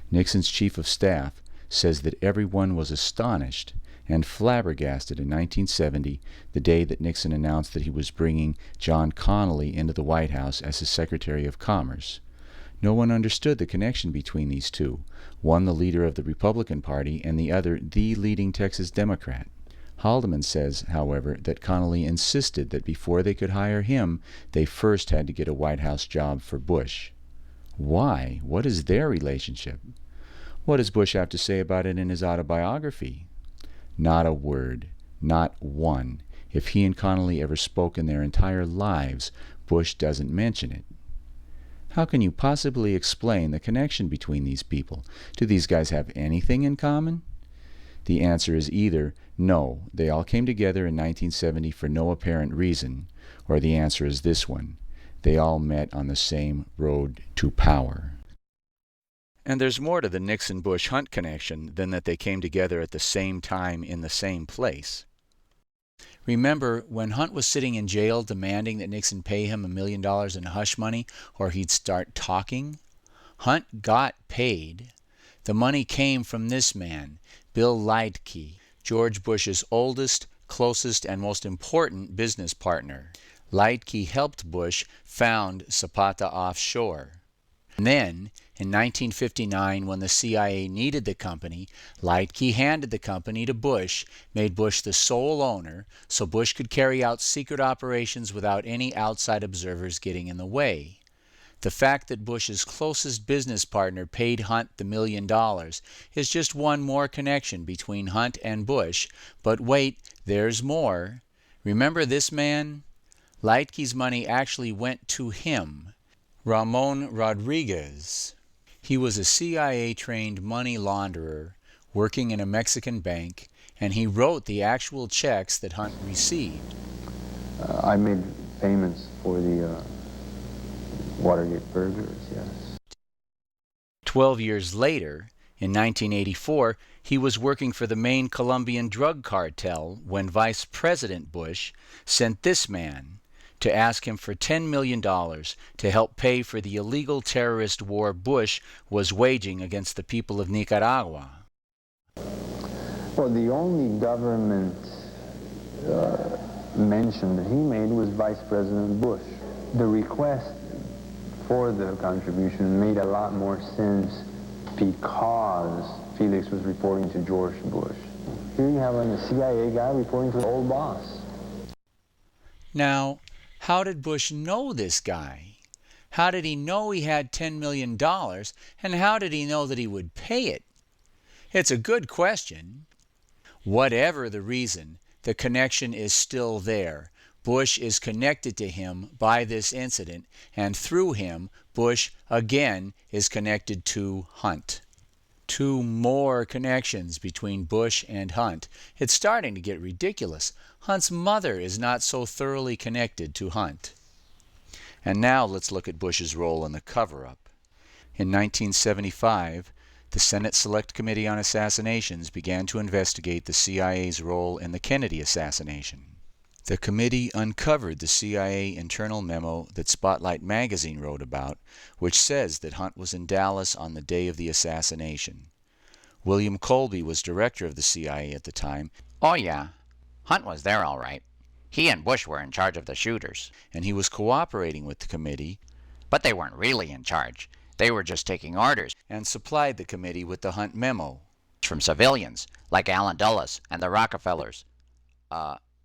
Speaker 2: Nixon's chief of staff says that everyone was astonished and flabbergasted in 1970, the day that Nixon announced that he was bringing John Connally into the White House as his Secretary of Commerce. No one understood the connection between these two, one the leader of the Republican Party and the other the leading Texas Democrat. Haldeman says, however, that Connally insisted that before they could hire him, they first had to get a White House job for Bush. Why? What is their relationship? What does Bush have to say about it in his autobiography? Not a word, not one. If he and Connally ever spoke in their entire lives, Bush doesn't mention it. How can you possibly explain the connection between these people? Do these guys have anything in common? The answer is either no, they all came together in 1970 for no apparent reason, or the answer is this one: they all met on the same road to power. And there's more to the Nixon-Bush-Hunt connection than that they came together at the same time in the same place. Remember when Hunt was sitting in jail demanding that Nixon pay him $1 million in hush money or he'd start talking? Hunt got paid. The money came from this man, Bill Leitke, George Bush's oldest, closest, and most important business partner. Leitke helped Bush found Zapata Offshore. And then, in 1959, when the CIA needed the company, Leitke handed the company to Bush, made Bush the sole owner, so Bush could carry out secret operations without any outside observers getting in the way. The fact that Bush's closest business partner paid Hunt the $1 million is just one more connection between Hunt and Bush. But wait, there's more. Remember this man? Leitke's money actually went to him, Ramon Rodriguez. He was a CIA-trained money launderer working in a Mexican bank, and he wrote the actual checks that Hunt received.
Speaker 21: I made payments for the Watergate burglars, yes.
Speaker 2: 12 years later, in 1984, he was working for the main Colombian drug cartel when Vice President Bush sent this man to ask him for $10 million to help pay for the illegal terrorist war Bush was waging against the people of Nicaragua.
Speaker 21: Well, the only government mention that he made was Vice President Bush. The request for the contribution made a lot more sense because Felix was reporting to George Bush. Here you have a CIA guy reporting to the old boss.
Speaker 2: Now, how did Bush know this guy? How did he know he had $10 million, and how did he know that he would pay it? It's a good question. Whatever the reason, the connection is still there. Bush is connected to him by this incident, and through him, Bush again is connected to Hunt. Two more connections between Bush and Hunt. It's starting to get ridiculous. Hunt's mother is not so thoroughly connected to Hunt. And now let's look at Bush's role in the cover-up. In 1975, the Senate Select Committee on Assassinations began to investigate the CIA's role in the Kennedy assassination. The committee uncovered the CIA internal memo that Spotlight magazine wrote about, which says that Hunt was in Dallas on the day of the assassination. William Colby was director of the CIA at the time.
Speaker 22: Oh yeah, Hunt was there all right.
Speaker 6: He and Bush were in charge of the shooters.
Speaker 2: And he was cooperating with the committee,
Speaker 6: But they weren't really in charge. They were just taking orders
Speaker 2: and supplied the committee with the Hunt memo.
Speaker 6: from civilians, like Allen Dulles and the Rockefellers.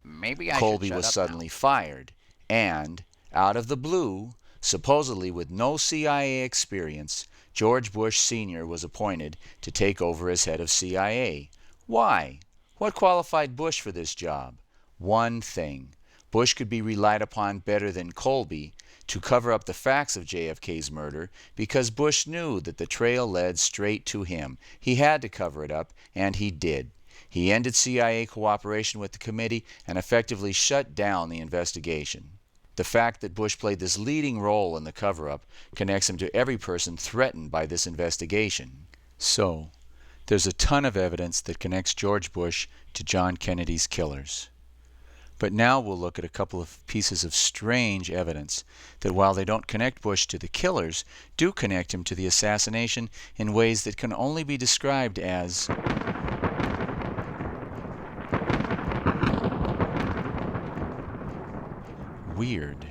Speaker 6: Maybe I
Speaker 2: Colby
Speaker 6: should shut
Speaker 2: was
Speaker 6: up
Speaker 2: suddenly
Speaker 6: now.
Speaker 2: fired, and, out of the blue, supposedly with no CIA experience, George Bush Sr. was appointed to take over as head of CIA. Why? What qualified Bush for this job? One thing. Bush could be relied upon better than Colby to cover up the facts of JFK's murder because Bush knew that the trail led straight to him. He had to cover it up, and he did. He ended CIA cooperation with the committee and effectively shut down the investigation. The fact that Bush played this leading role in the cover-up connects him to every person threatened by this investigation. So, there's a ton of evidence that connects George Bush to John Kennedy's killers. But now we'll look at a couple of pieces of strange evidence that, while they don't connect Bush to the killers, do connect him to the assassination in ways that can only be described as weird.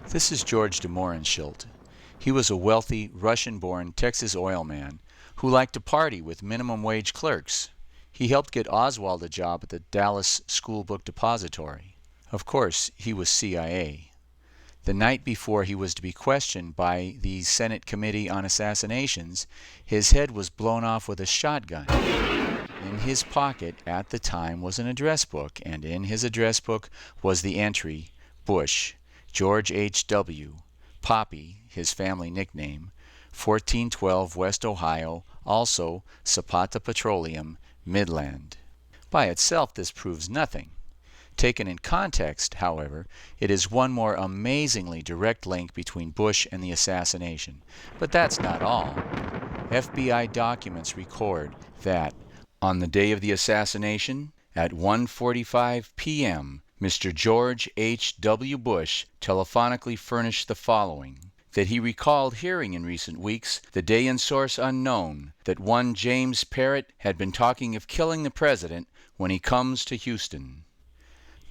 Speaker 2: This is George de Mohrenschildt. He was a wealthy, Russian-born Texas oil man who liked to party with minimum-wage clerks. He helped get Oswald a job at the Dallas School Book Depository. Of course, he was CIA. The night before he was to be questioned by the Senate Committee on Assassinations, his head was blown off with a shotgun. In his pocket at the time was an address book, and in his address book was the entry, Bush, George H.W., Poppy, his family nickname, 1412 West Ohio, also Zapata Petroleum, Midland. By itself, this proves nothing. Taken in context, however, it is one more amazingly direct link between Bush and the assassination. But that's not all. FBI documents record that, on the day of the assassination, at 1:45 p.m., Mr. George H.W. Bush telephonically furnished the following: that he recalled hearing in recent weeks, the day and source unknown, that one James Parrott had been talking of killing the president when he comes to Houston.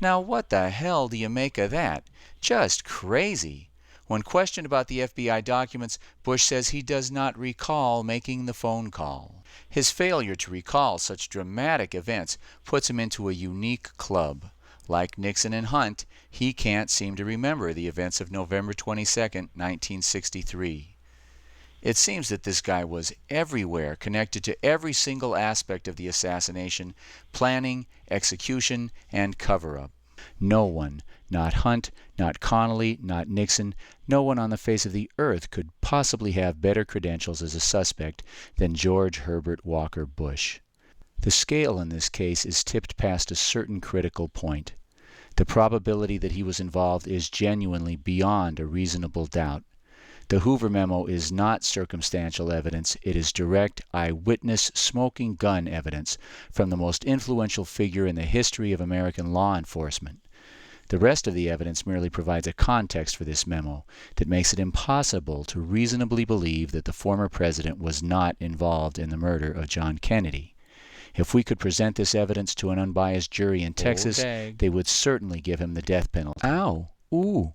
Speaker 2: Now what the hell do you make of that? Just crazy. When questioned about the FBI documents, Bush says he does not recall making the phone call. His failure to recall such dramatic events puts him into a unique club. Like Nixon and Hunt, he can't seem to remember the events of November 22, 1963. It seems that this guy was everywhere, connected to every single aspect of the assassination, planning, execution, and cover-up. No one, not Hunt, not Connally, not Nixon, no one on the face of the earth could possibly have better credentials as a suspect than George Herbert Walker Bush. The scale in this case is tipped past a certain critical point. The probability that he was involved is genuinely beyond a reasonable doubt. The Hoover memo is not circumstantial evidence, it is direct eyewitness smoking gun evidence from the most influential figure in the history of American law enforcement. The rest of the evidence merely provides a context for this memo that makes it impossible to reasonably believe that the former president was not involved in the murder of John Kennedy. If we could present this evidence to an unbiased jury in Texas, they would certainly give him the death penalty. Ow! Ooh!